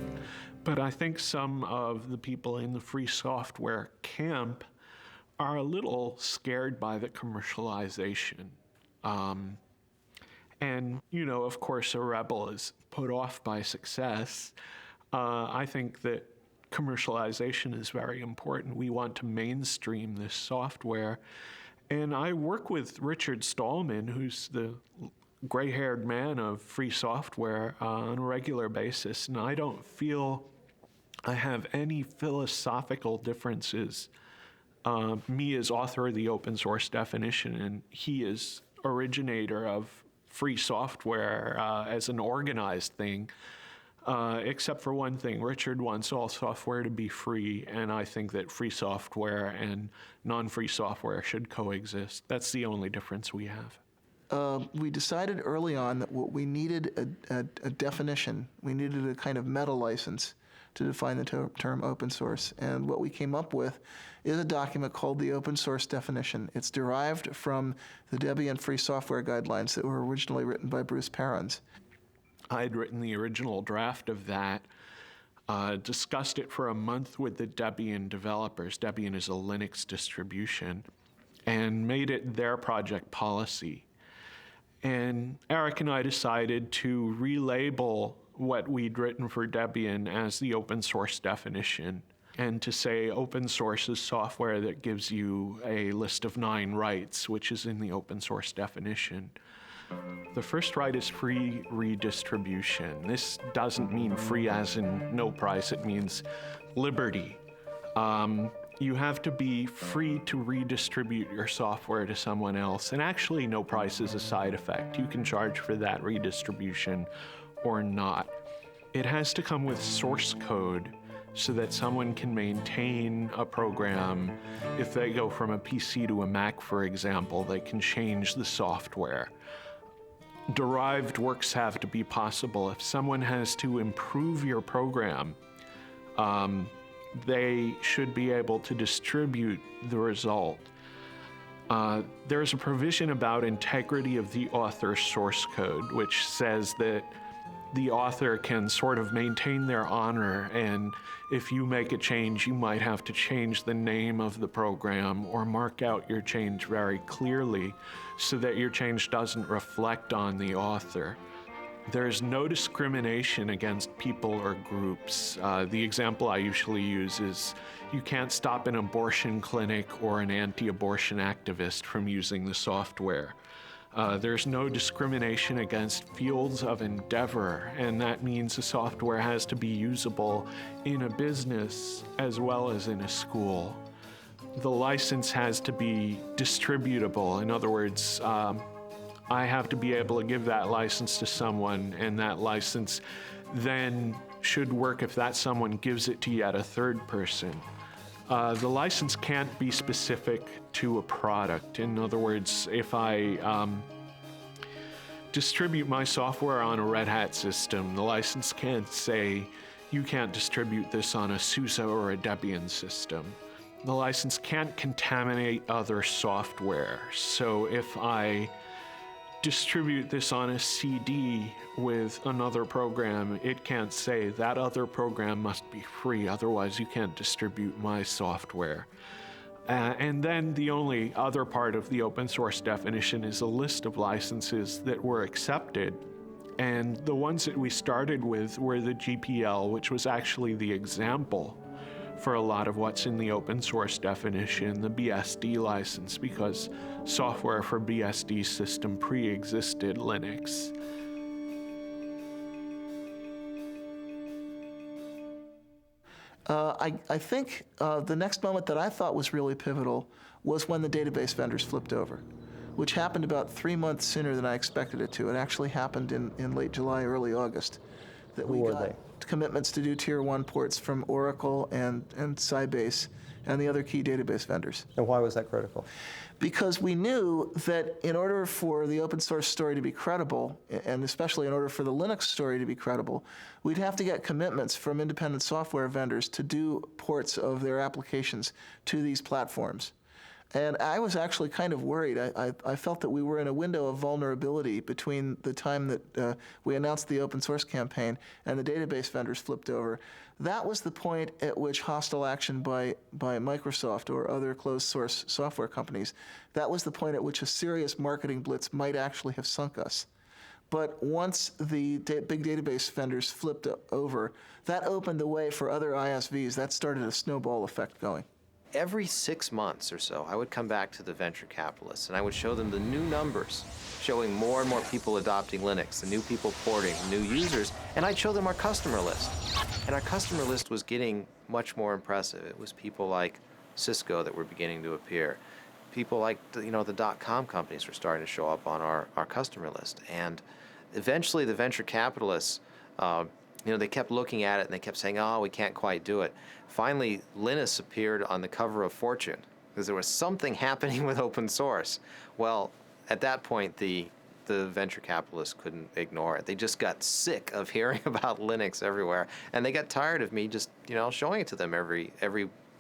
But I think some of the people in the free software camp are a little scared by the commercialization. And, of course, a rebel is put off by success. I think that commercialization is very important. We want to mainstream this software. And I work with Richard Stallman, who's the gray-haired man of free software, on a regular basis. And I don't feel I have any philosophical differences. Me as author of the open source definition, and he is originator of free software as an organized thing, except for one thing. Richard wants all software to be free, and I think that free software and non-free software should coexist. That's the only difference we have. we decided early on that what we needed a definition. We needed a kind of meta license to define the term open source. And what we came up with is a document called the Open Source Definition. It's derived from the Debian Free Software Guidelines that were originally written by Bruce Perens. I had written the original draft of that, discussed it for a month with the Debian developers. Debian is a Linux distribution, and made it their project policy. And Eric and I decided to relabel what we'd written for Debian as the open source definition, and to say open source is software that gives you a list of 9 rights, which is in the open source definition. The first right is free redistribution. This doesn't mean free as in no price, it means liberty. You have to be free to redistribute your software to someone else, and actually no price is a side effect. You can charge for that redistribution or not. It has to come with source code so that someone can maintain a program. If they go from a PC to a Mac, for example, they can change the software. Derived works have to be possible. If someone has to improve your program, they should be able to distribute the result. There's a provision about integrity of the author's source code, which says that the author can sort of maintain their honor, and if you make a change, you might have to change the name of the program or mark out your change very clearly so that your change doesn't reflect on the author. There's no discrimination against people or groups. The example I usually use is you can't stop an abortion clinic or an anti-abortion activist from using the software. There's no discrimination against fields of endeavor, and that means the software has to be usable in a business as well as in a school. The license has to be distributable. In other words, I have to be able to give that license to someone, and that license then should work if that someone gives it to yet a third person. The license can't be specific to a product. In other words, if I distribute my software on a Red Hat system, the license can't say, you can't distribute this on a SUSE or a Debian system. The license can't contaminate other software. So if I distribute this on a CD with another program, it can't say that other program must be free, otherwise you can't distribute my software. And then the only other part of the open source definition is a list of licenses that were accepted. And the ones that we started with were the GPL, which was actually the example for a lot of what's in the open source definition, the BSD license, because software for BSD system pre-existed Linux. I think the next moment that I thought was really pivotal was when the database vendors flipped over, which happened about 3 months sooner than I expected it to. It actually happened in late July, early August, that we got commitments to do Tier 1 ports from Oracle and Sybase and the other key database vendors. And why was that critical? Because we knew that in order for the open source story to be credible, and especially in order for the Linux story to be credible, we'd have to get commitments from independent software vendors to do ports of their applications to these platforms. And I was actually kind of worried. I felt that we were in a window of vulnerability between the time that we announced the open source campaign and the database vendors flipped over. That was the point at which hostile action by Microsoft or other closed source software companies, that was the point at which a serious marketing blitz might actually have sunk us. But once the big database vendors flipped over, that opened the way for other ISVs. That started a snowball effect going. Every 6 months or so, I would come back to the venture capitalists and I would show them the new numbers, showing more and more people adopting Linux, the new people porting, new users, and I'd show them our customer list. And our customer list was getting much more impressive. It was people like Cisco that were beginning to appear. People like, the .com companies were starting to show up on our customer list. And eventually the venture capitalists, they kept looking at it and they kept saying, oh, we can't quite do it. Finally, Linus appeared on the cover of Fortune because there was something happening with open source. Well, at that point, the the venture capitalists couldn't ignore it. They just got sick of hearing about Linux everywhere, and they got tired of me just, showing it to them every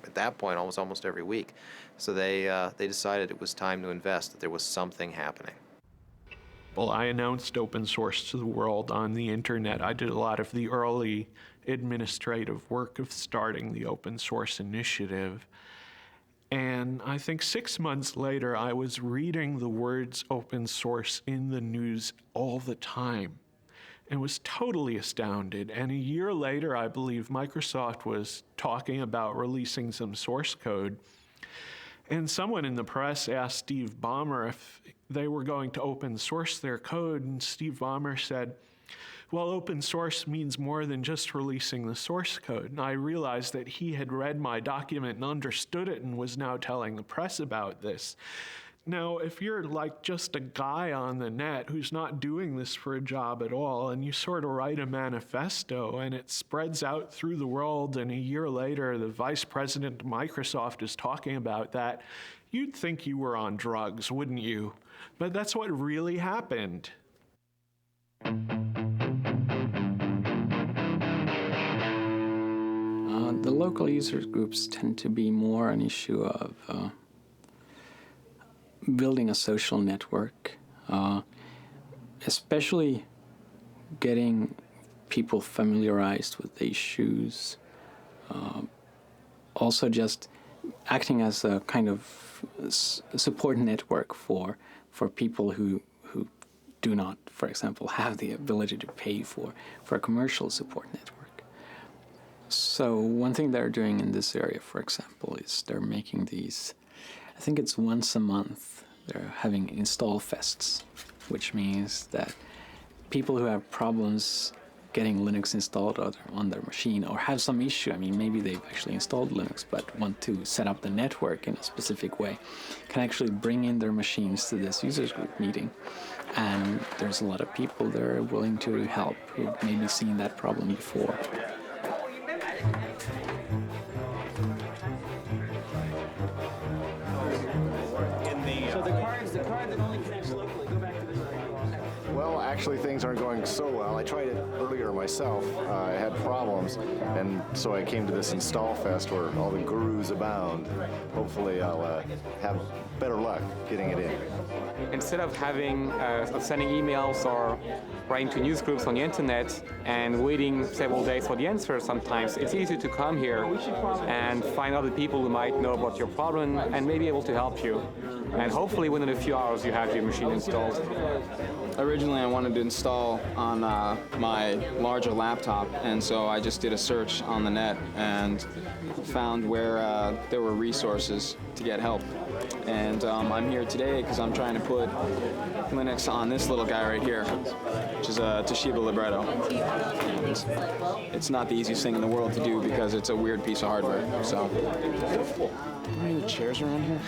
at that point almost every week. So they decided it was time to invest, that there was something happening. Well, I announced open source to the world on the internet. I did a lot of the early administrative work of starting the open source initiative. And I think 6 months later, I was reading the words open source in the news all the time and was totally astounded. And a year later, I believe Microsoft was talking about releasing some source code. And someone in the press asked Steve Ballmer if they were going to open source their code, and Steve Ballmer said, well, open source means more than just releasing the source code. And I realized that he had read my document and understood it and was now telling the press about this. Now, if you're like just a guy on the net who's not doing this for a job at all, and you sort of write a manifesto and it spreads out through the world, and a year later the vice president of Microsoft is talking about that, you'd think you were on drugs, wouldn't you? But that's what really happened. The local users groups tend to be more an issue of building a social network, especially getting people familiarized with the issues, also just acting as a kind of support network for people who do not, for example, have the ability to pay for a commercial support network. So one thing they're doing in this area, for example, is they're making these, I think it's once a month, they're having install fests, which means that people who have problems getting Linux installed on their machine or have some issue, I mean, maybe they've actually installed Linux but want to set up the network in a specific way, can actually bring in their machines to this users group meeting. And there's a lot of people there willing to help who've maybe seen that problem before. Well, actually, things aren't going so well. I tried it earlier myself. I had problems, and so I came to this install fest where all the gurus abound. Hopefully, I'll have better luck getting it in. Instead of sending emails or writing to news groups on the internet and waiting several days for the answer sometimes, it's easy to come here and find other people who might know about your problem and may be able to help you. And hopefully within a few hours you have your machine installed. Originally I wanted to install on my larger laptop, and so I just did a search on the net and found where there were resources to get help. And I'm here today because I'm trying to put Linux on this little guy right here, which is a Toshiba Libretto. It's not the easiest thing in the world to do because it's a weird piece of hardware. So, are there any chairs around here?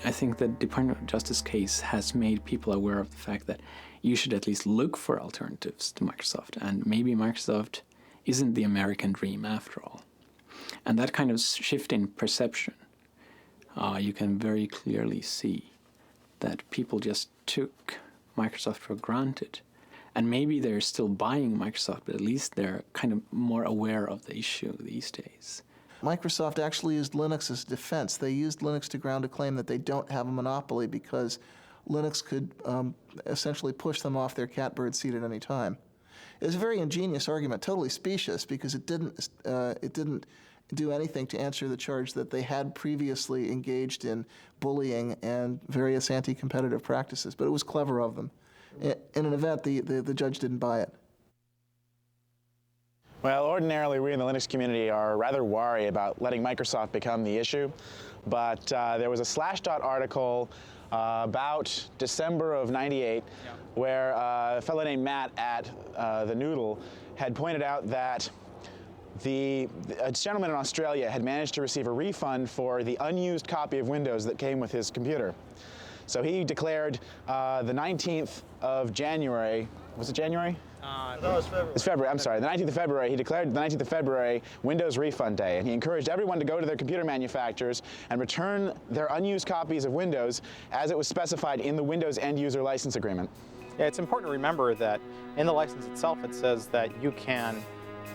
I think the Department of Justice case has made people aware of the fact that you should at least look for alternatives to Microsoft, and maybe Microsoft isn't the American dream after all. And that kind of shift in perception, you can very clearly see that people just took Microsoft for granted. And maybe they're still buying Microsoft, but at least they're kind of more aware of the issue these days. Microsoft actually used Linux as defense. They used Linux to ground a claim that they don't have a monopoly because Linux could essentially push them off their catbird seat at any time. It was a very ingenious argument, totally specious, because it didn't do anything to answer the charge that they had previously engaged in bullying and various anti-competitive practices, but it was clever of them. In an event, the judge didn't buy it. Well, ordinarily we in the Linux community are rather wary about letting Microsoft become the issue, but there was a Slashdot article about December of '98 where a fellow named Matt at the Noodle had pointed out that a gentleman in Australia had managed to receive a refund for the unused copy of Windows that came with his computer. So he declared the 19th of January, was it January? It's February, I'm sorry, the 19th of February, he declared the 19th of February Windows Refund Day, and he encouraged everyone to go to their computer manufacturers and return their unused copies of Windows as it was specified in the Windows End User License Agreement. Yeah, it's important to remember that in the license itself it says that you can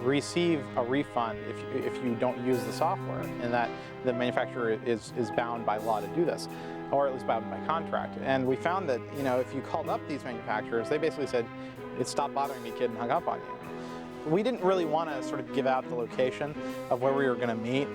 receive a refund if you don't use the software, and that the manufacturer is bound by law to do this, or at least bound by contract. And we found that, you know, if you called up these manufacturers, they basically said, "It stopped bothering me, kid," and hung up on you. We didn't really want to sort of give out the location of where we were going to meet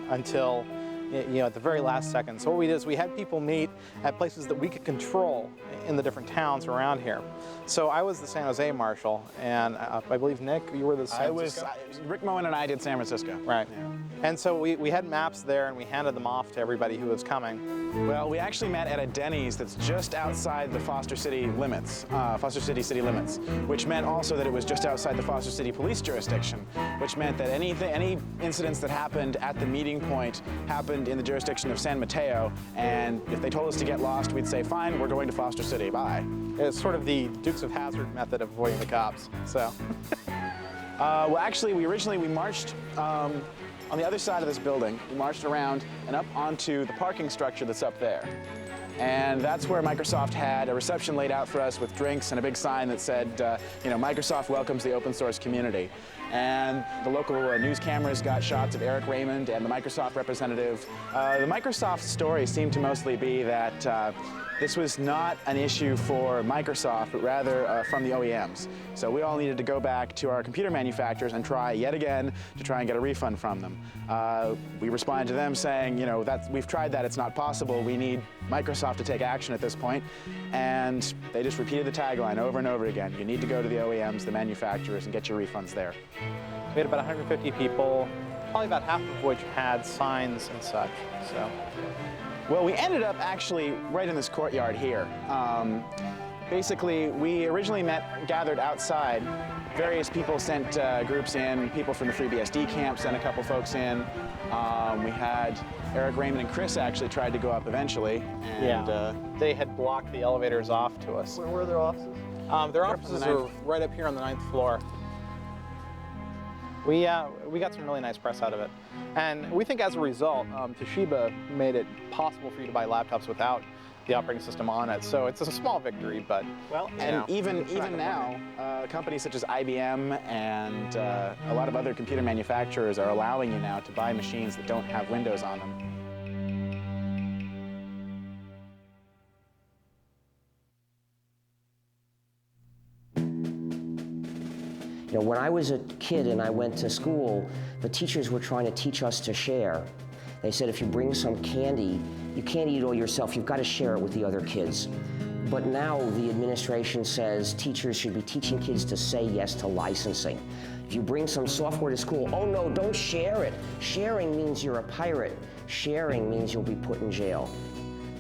until, you know, at the very last second. So what we did is we had people meet at places that we could control in the different towns around here. So I was the San Jose marshal, and I believe, Nick, you were the San Francisco? Rick Moen and I did San Francisco. Right. Yeah. And so we had maps there, and we handed them off to everybody who was coming. Well, we actually met at a Denny's that's just outside the Foster City limits, Foster City city limits, which meant also that it was just outside the Foster City police jurisdiction, which meant that any incidents that happened at the meeting point happened in the jurisdiction of San Mateo, and if they told us to get lost, we'd say, fine, we're going to Foster City, bye. It's sort of the Dukes of Hazzard method of avoiding the cops, so. Well, actually, we marched on the other side of this building. We marched around and up onto the parking structure that's up there. And that's where Microsoft had a reception laid out for us with drinks and a big sign that said, you know, Microsoft welcomes the open source community. And the local news cameras got shots of Eric Raymond and the Microsoft representative. The Microsoft story seemed to mostly be that this was not an issue for Microsoft, but rather from the OEMs. So we all needed to go back to our computer manufacturers and try yet again to try and get a refund from them. We responded to them saying, you know, we've tried that, it's not possible. We need Microsoft to take action at this point. And they just repeated the tagline over and over again. You need to go to the OEMs, the manufacturers, and get your refunds there. We had about 150 people, probably about half of which had signs and such, so. Well, we ended up actually right in this courtyard here. Basically, we originally gathered outside. Various people sent groups in. People from the FreeBSD camp sent a couple folks in. We had Eric, Raymond, and Chris actually tried to go up eventually. And, they had blocked the elevators off to us. Where were their offices? Their offices are right up here on the 9th floor. We got some really nice press out of it. And we think as a result, Toshiba made it possible for you to buy laptops without the operating system on it. So it's a small victory, but well, and even now, companies such as IBM and a lot of other computer manufacturers are allowing you now to buy machines that don't have Windows on them. You know, when I was a kid and I went to school, the teachers were trying to teach us to share. They said if you bring some candy, you can't eat it all yourself, you've got to share it with the other kids. But now the administration says teachers should be teaching kids to say yes to licensing. If you bring some software to school, oh no, don't share it. Sharing means you're a pirate. Sharing means you'll be put in jail.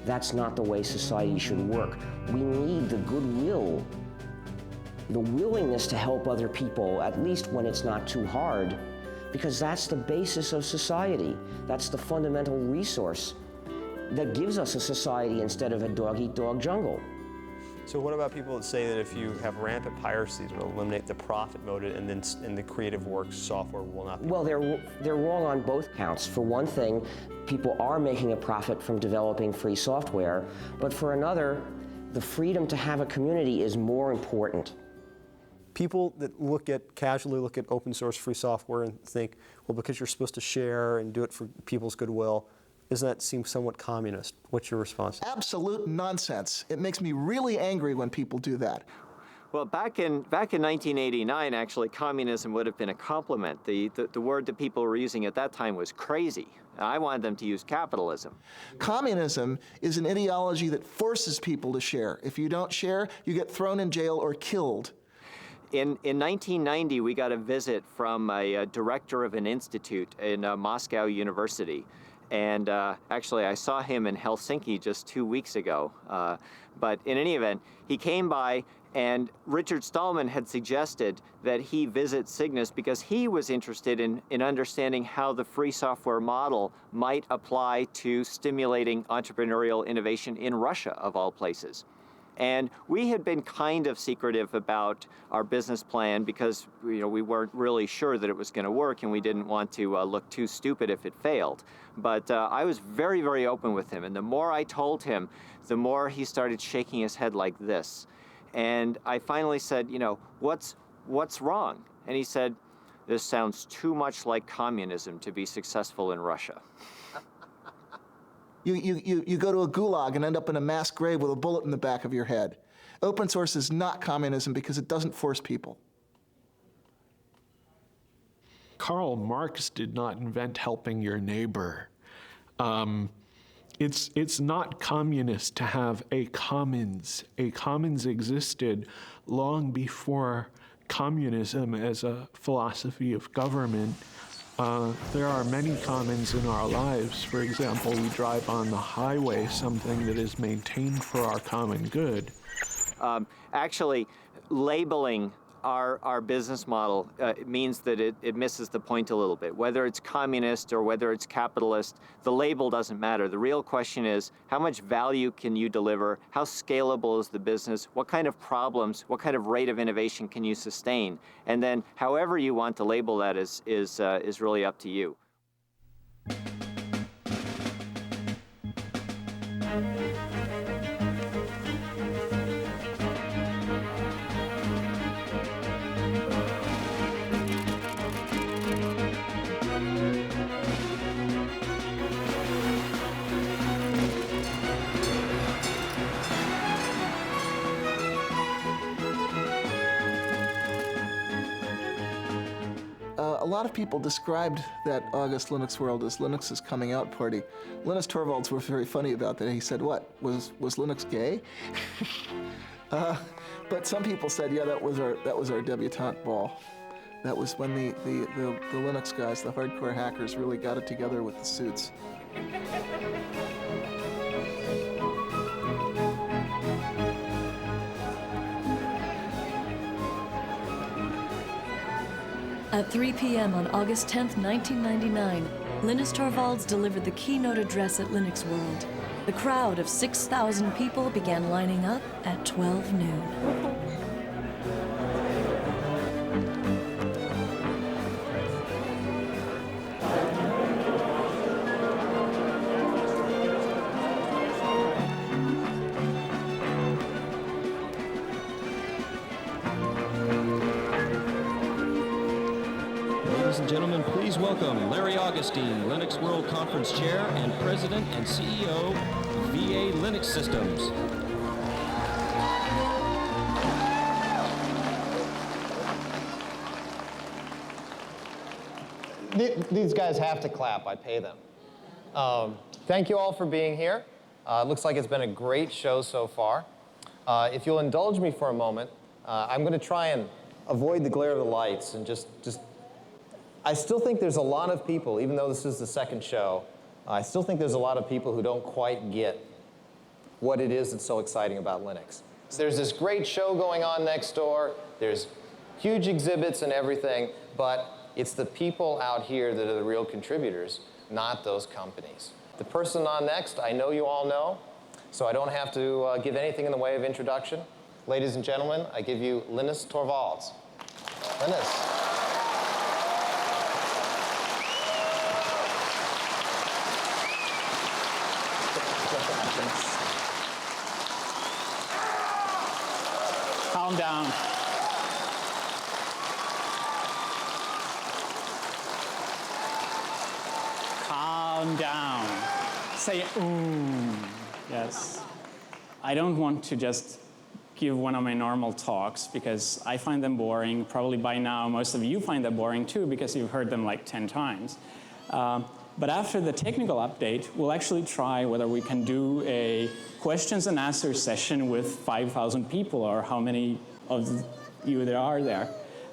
That's not the way society should work. We need the goodwill, the willingness to help other people, at least when it's not too hard, because that's the basis of society. That's the fundamental resource that gives us a society instead of a dog-eat-dog jungle. So what about people that say that if you have rampant piracy, it'll eliminate the profit motive, and then in the creative works, software will not be? Well, they're wrong on both counts. For one thing, people are making a profit from developing free software, but for another, the freedom to have a community is more important. People that casually look at open source free software and think, well, because you're supposed to share and do it for people's goodwill, doesn't that seem somewhat communist? What's your response? Absolute nonsense. It makes me really angry when people do that. Well, back in 1989, actually, communism would have been a compliment. The word that people were using at that time was crazy. I wanted them to use capitalism. Communism is an ideology that forces people to share. If you don't share, you get thrown in jail or killed. In 1990, we got a visit from a director of an institute in Moscow University. And actually, I saw him in Helsinki just 2 weeks ago. But in any event, he came by, and Richard Stallman had suggested that he visit Cygnus because he was interested in understanding how the free software model might apply to stimulating entrepreneurial innovation in Russia, of all places. And we had been kind of secretive about our business plan because we weren't really sure that it was going to work, and we didn't want to look too stupid if it failed. But I was very, very open with him, and the more I told him, the more he started shaking his head like this. And I finally said, what's wrong? And he said, this sounds too much like communism to be successful in Russia. You go to a gulag and end up in a mass grave with a bullet in the back of your head. Open source is not communism because it doesn't force people. Karl Marx did not invent helping your neighbor. It's not communist to have a commons. A commons existed long before communism as a philosophy of government. There are many commons in our lives. For example, we drive on the highway, something that is maintained for our common good. Actually, labeling our business model means that it misses the point a little bit. Whether it's communist or whether it's capitalist, the label doesn't matter. The real question is, how much value can you deliver? How scalable is the business? What kind of problems, what kind of rate of innovation can you sustain? And then however you want to label that is really up to you. A lot of people described that August Linux World as Linux's coming out party. Linus Torvalds was very funny about that. He said, what, was Linux gay? But some people said, yeah, that was our debutante ball. That was when the Linux guys, the hardcore hackers, really got it together with the suits. At 3 p.m. on August 10th, 1999, Linus Torvalds delivered the keynote address at Linux World. The crowd of 6,000 people began lining up at 12 noon. Ladies and gentlemen, please welcome Larry Augustin, Linux World Conference Chair and President and CEO, VA Linux Systems. These guys have to clap. I pay them. Thank you all for being here. It looks like it's been a great show so far. If you'll indulge me for a moment, I'm going to try and avoid the glare of the lights and just I still think there's a lot of people, even though this is the second show, I still think there's a lot of people who don't quite get what it is that's so exciting about Linux. So there's this great show going on next door, there's huge exhibits and everything, but it's the people out here that are the real contributors, not those companies. The person on next, I know you all know, so I don't have to give anything in the way of introduction. Ladies and gentlemen, I give you Linus Torvalds. Linus. Calm down. Calm down. Say, ooh. Yes. I don't want to just give one of my normal talks because I find them boring. Probably by now, most of you find them boring too because you've heard them like 10 times. But after the technical update, we'll actually try whether we can do a questions and answers session with 5,000 people or how many of you there are there.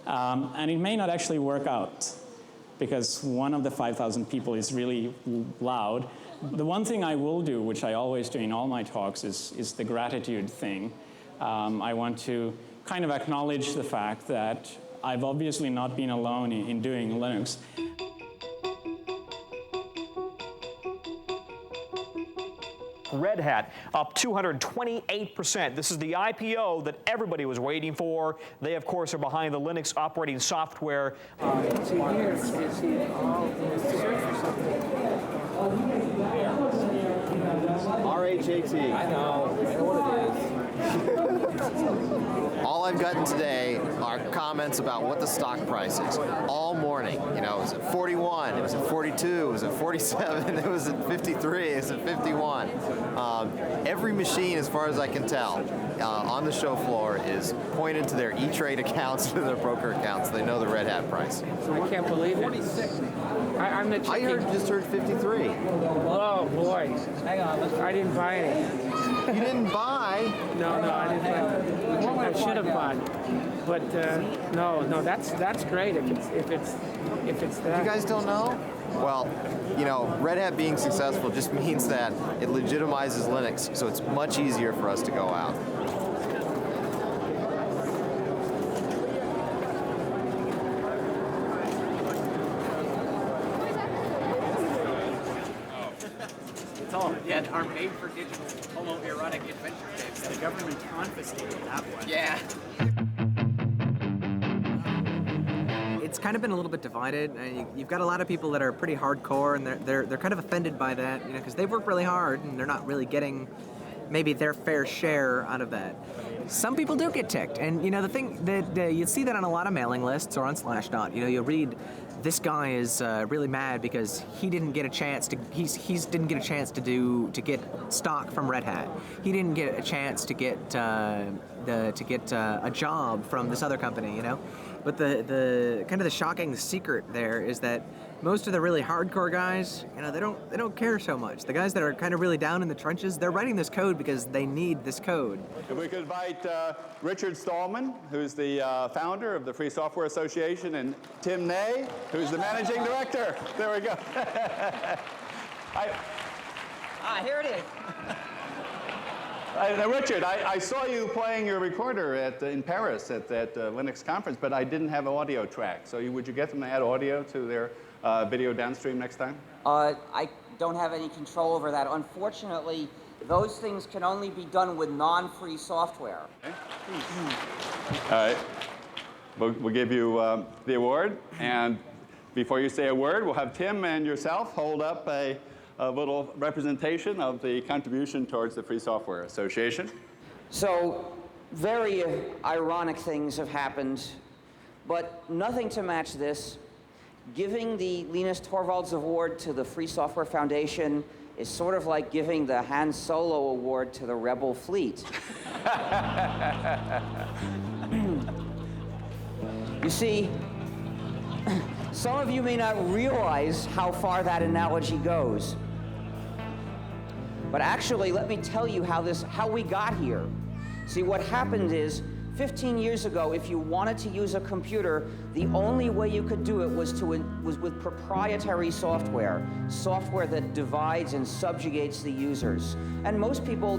And it may not actually work out because one of the 5,000 people is really loud. The one thing I will do, which I always do in all my talks, is the gratitude thing. I want to kind of acknowledge the fact that I've obviously not been alone in doing Linux. Red Hat up 228%. This is the IPO that everybody was waiting for. They, of course, are behind the Linux operating software. RHAT. I know what it is. All I've gotten today are comments about what the stock price is. All morning, you know, it was at 41, it was at 42, it was at 47, it was at 53, it was at 51. Every machine, as far as I can tell, on the show floor is pointed to their E-Trade accounts, to their broker accounts. They know the Red Hat price. I can't believe it. 46. I'm the checking. Just heard 53. Oh boy. Hang on. I didn't buy any. You didn't buy? No, I didn't buy. I should have bought. But no, that's great if it's that. You guys don't know? Well, you know, Red Hat being successful just means that it legitimizes Linux, so it's much easier for us to go out. Yeah, our made-for-digital homoerotic adventure tapes. The government confiscated that one. Yeah. It's kind of been a little bit divided. You've got a lot of people that are pretty hardcore, and they're kind of offended by that, you know, because they work really hard and they're not really getting maybe their fair share out of that. Some people do get ticked, and you know the thing that you see that on a lot of mailing lists or on Slashdot. You know, you'll read, this guy is really mad because he didn't get a chance to didn't get a chance to get stock from Red Hat. He didn't get a chance to get a job from this other company, you know. But the kind of the shocking secret there is that most of the really hardcore guys, you know, they don't care so much. The guys that are kind of really down in the trenches, they're writing this code because they need this code. If we could invite Richard Stallman, who's the founder of the Free Software Association, and Tim Ney, who's the managing director. There we go. Here it is. Now, Richard, I saw you playing your recorder in Paris at that Linux conference, but I didn't have an audio track. So would you get them to add audio to their video downstream next time? I don't have any control over that. Unfortunately, those things can only be done with non-free software. Okay. All right. We'll give you the award. And before you say a word, we'll have Tim and yourself hold up a little representation of the contribution towards the Free Software Association. So, very ironic things have happened, but nothing to match this. Giving the Linus Torvalds Award to the Free Software Foundation is sort of like giving the Han Solo Award to the Rebel Fleet. You see, some of you may not realize how far that analogy goes. But actually, let me tell you how we got here. See, what happened is, 15 years ago, if you wanted to use a computer, the only way you could do it was with proprietary software that divides and subjugates the users. And most people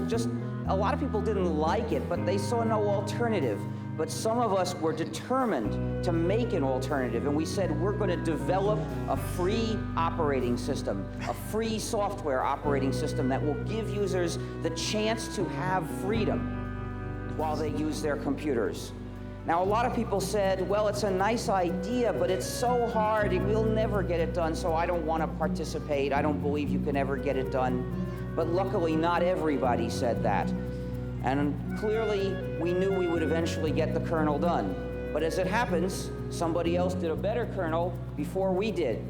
a lot of people didn't like it, but they saw no alternative. But some of us were determined to make an alternative, and we said we're going to develop a free operating system, a free software operating system that will give users the chance to have freedom while they use their computers. Now, a lot of people said, well, it's a nice idea, but it's so hard, and we'll never get it done, so I don't want to participate. I don't believe you can ever get it done. But luckily, not everybody said that. And clearly, we knew we would eventually get the kernel done. But as it happens, somebody else did a better kernel before we did.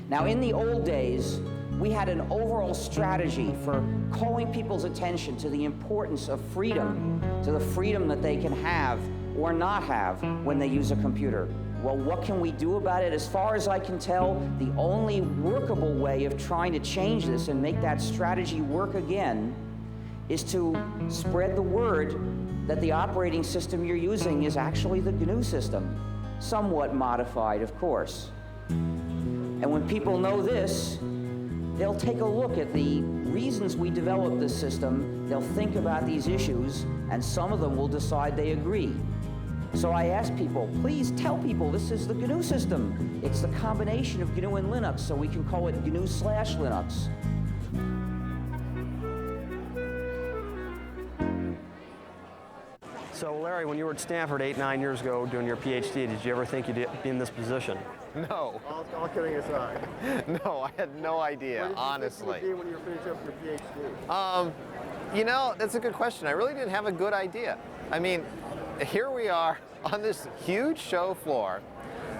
Now, in the old days, we had an overall strategy for calling people's attention to the importance of freedom, to the freedom that they can have or not have when they use a computer. Well, what can we do about it? As far as I can tell, the only workable way of trying to change this and make that strategy work again is to spread the word that the operating system you're using is actually the GNU system, somewhat modified, of course. And when people know this, they'll take a look at the reasons we developed this system, they'll think about these issues, and some of them will decide they agree. So I ask people, please tell people this is the GNU system. It's the combination of GNU and Linux, so we can call it GNU/Linux. So Larry, when you were at Stanford 8, 9 years ago doing your PhD, did you ever think you'd be in this position? No. All kidding aside. No, I had no idea, honestly. What did you think you would be when you were finishing up your PhD? You know, that's a good question. I really didn't have a good idea. I mean, here we are on this huge show floor.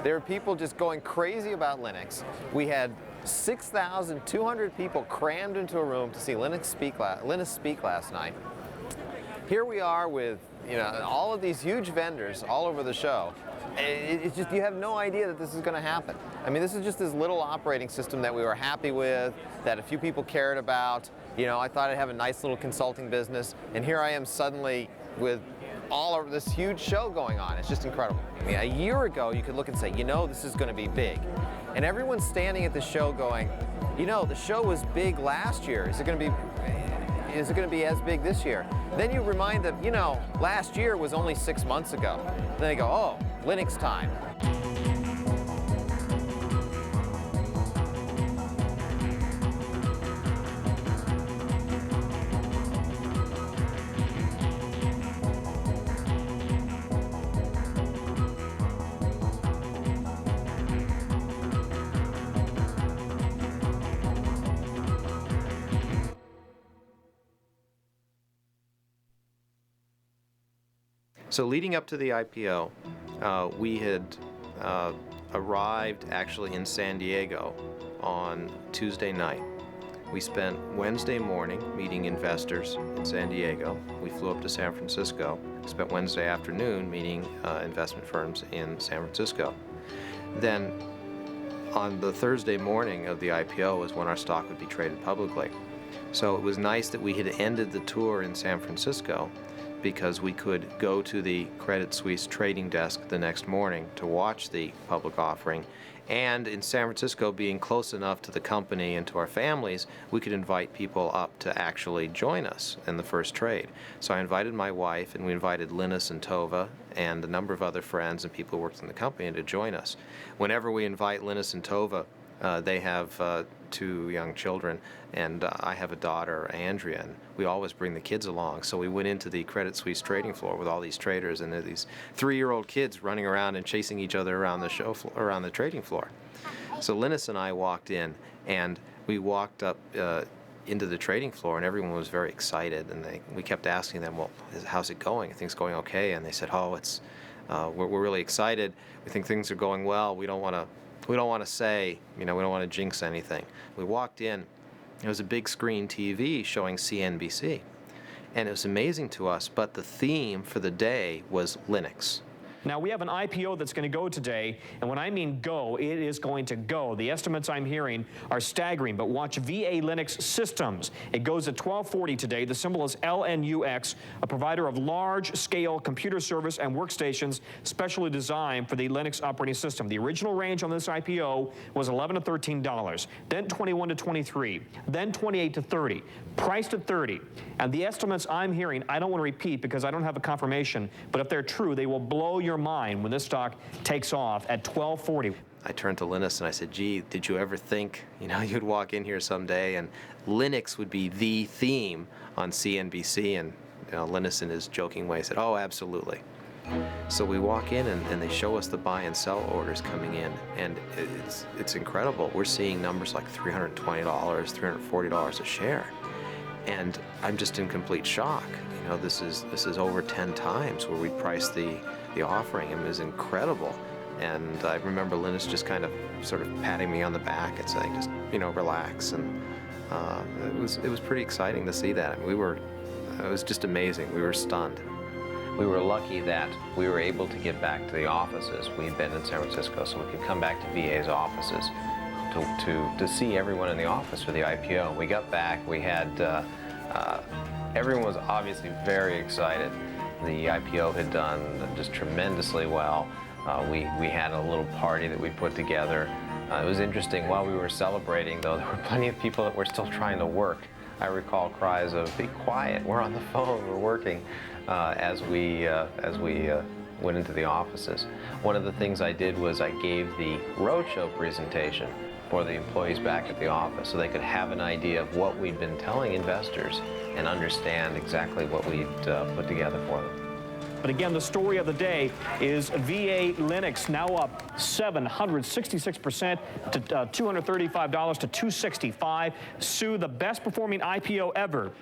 There are people just going crazy about Linux. We had 6,200 people crammed into a room to see Linus speak last night. Here we are with, you know, all of these huge vendors all over the show. It's just, you have no idea that this is going to happen. I mean, this is just this little operating system that we were happy with, that a few people cared about. You know, I thought I'd have a nice little consulting business, and here I am suddenly with all of this huge show going on. It's just incredible. I mean, a year ago, you could look and say, you know, this is going to be big. And everyone's standing at the show going, you know, the show was big last year. Is it going to be as big this year? Then you remind them, you know, last year was only 6 months ago. Then they go, oh, Linux time. So leading up to the IPO, we had arrived actually in San Diego on Tuesday night. We spent Wednesday morning meeting investors in San Diego. We flew up to San Francisco. Spent Wednesday afternoon meeting investment firms in San Francisco. Then on the Thursday morning of the IPO was when our stock would be traded publicly. So it was nice that we had ended the tour in San Francisco, because we could go to the Credit Suisse trading desk the next morning to watch the public offering. And in San Francisco, being close enough to the company and to our families, we could invite people up to actually join us in the first trade. So I invited my wife, and we invited Linus and Tova and a number of other friends and people who worked in the company to join us. Whenever we invite Linus and Tova, they have 2 young children, and I have a daughter, Andrea, and we always bring the kids along. So we went into the Credit Suisse trading floor with all these traders, and there are these 3-year-old kids running around and chasing each other around the show around the trading floor. So Linus and I walked in, and we walked up into the trading floor, and everyone was very excited. And we kept asking them, "Well, how's it going? Are things going okay?" And they said, "Oh, it's we're really excited. We think things are going well. We don't want to say, you know, we don't want to jinx anything." We walked in, there was a big screen TV showing CNBC, and it was amazing to us, but the theme for the day was Linux. Now, we have an IPO that's going to go today, and when I mean go, it is going to go. The estimates I'm hearing are staggering, but watch VA Linux Systems. It goes at 1240 today. The symbol is LNUX, a provider of large-scale computer service and workstations specially designed for the Linux operating system. The original range on this IPO was $11 to $13, then $21 to $23, then $28 to $30, priced at $30. And the estimates I'm hearing, I don't want to repeat because I don't have a confirmation, but if they're true, they will blow your mind when this stock takes off at 1240. I turned to Linus and I said, "Gee, did you ever think, you know, you'd walk in here someday and Linux would be the theme on CNBC?" And Linus, in his joking way, said, "Oh, absolutely." So we walk in and they show us the buy and sell orders coming in, and it's incredible. We're seeing numbers like $320, $340 a share, and I'm just in complete shock. You know, this is over 10 times where we priced the offering. It was incredible. And I remember Linus just kind of sort of patting me on the back and saying, just, you know, relax. And it was pretty exciting to see that. I mean, it was just amazing. We were stunned. We were lucky that we were able to get back to the offices. We had been in San Francisco, so we could come back to VA's offices to see everyone in the office for the IPO. We got back, we had, everyone was obviously very excited. The IPO had done just tremendously well. We had a little party that we put together. It was interesting. While we were celebrating, though, there were plenty of people that were still trying to work. I recall cries of, "Be quiet, we're on the phone, we're working," as we went into the offices. One of the things I did was I gave the roadshow presentation for the employees back at the office so they could have an idea of what we'd been telling investors and understand exactly what we'd put together for them. But again, the story of the day is VA Linux now up 766% to $235 to $265. Sue, the best performing IPO ever.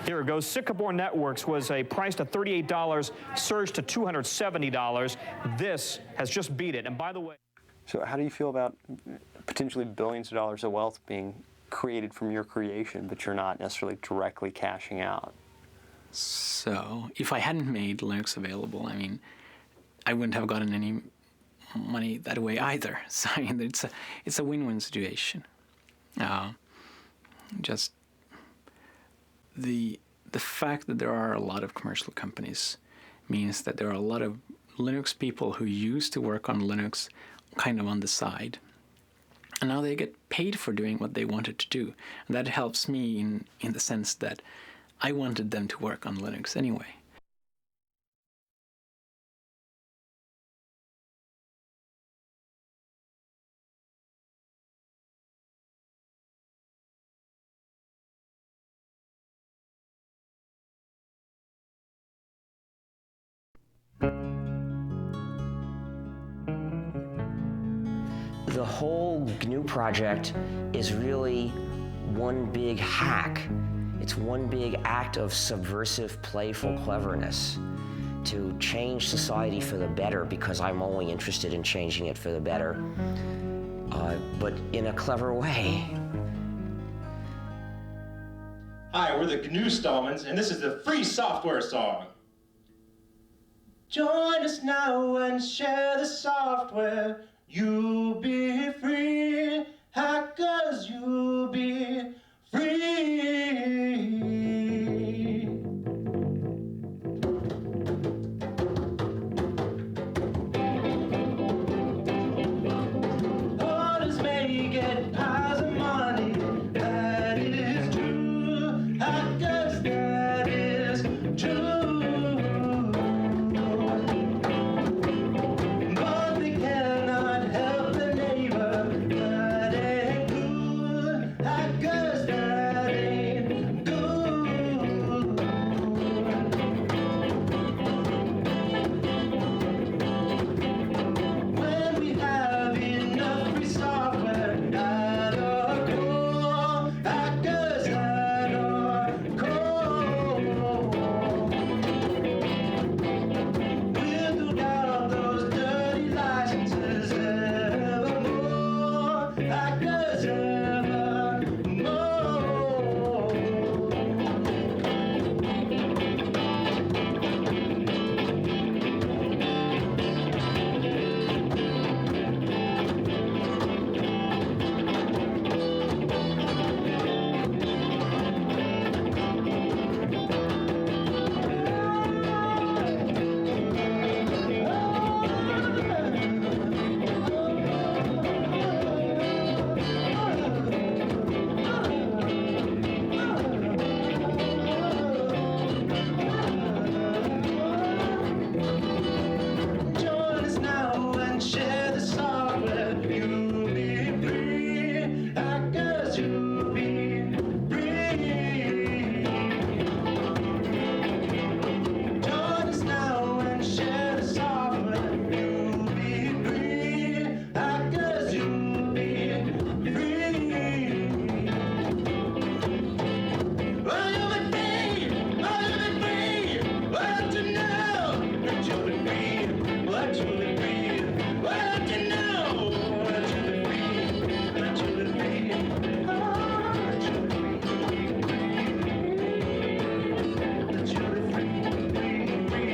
Here it goes. Sycamore Networks was priced at $38, surged to $270. This has just beat it. And by the way, so how do you feel about potentially billions of dollars of wealth being created from your creation, but you're not necessarily directly cashing out? So if I hadn't made Linux available, I mean, I wouldn't have gotten any money that way either. So I mean, it's a win-win situation. Just the fact that there are a lot of commercial companies means that there are a lot of Linux people who used to work on Linux kind of on the side. And now they get paid for doing what they wanted to do. And that helps me in the sense that I wanted them to work on Linux anyway. The whole GNU project is really one big hack. It's one big act of subversive, playful cleverness to change society for the better, because I'm only interested in changing it for the better, but in a clever way. Hi, we're the GNU Stallmans, and this is the free software song. Join us now and share the software. You'll be free, hackers, you'll be free. Orders may get piles of money, that is true. Hackers, that is true. But they cannot help their neighbor, that ain't good. Hackers, that ain't good. When we have enough free software at our core, hackers at our core, we'll do out those dirty licenses evermore, hackers evermore. Join us now and share the software. You'll be free, hackers, you'll be free. Join us now and share the software. You'll be free, hackers, you'll be free. Well, you'll be free, oh, you'll be free. Well, to know that you'll be free, what you'll be free. Well, to know that you'll be free, that you'll be free. Oh, that you'll be free, that you'll be free,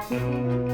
free.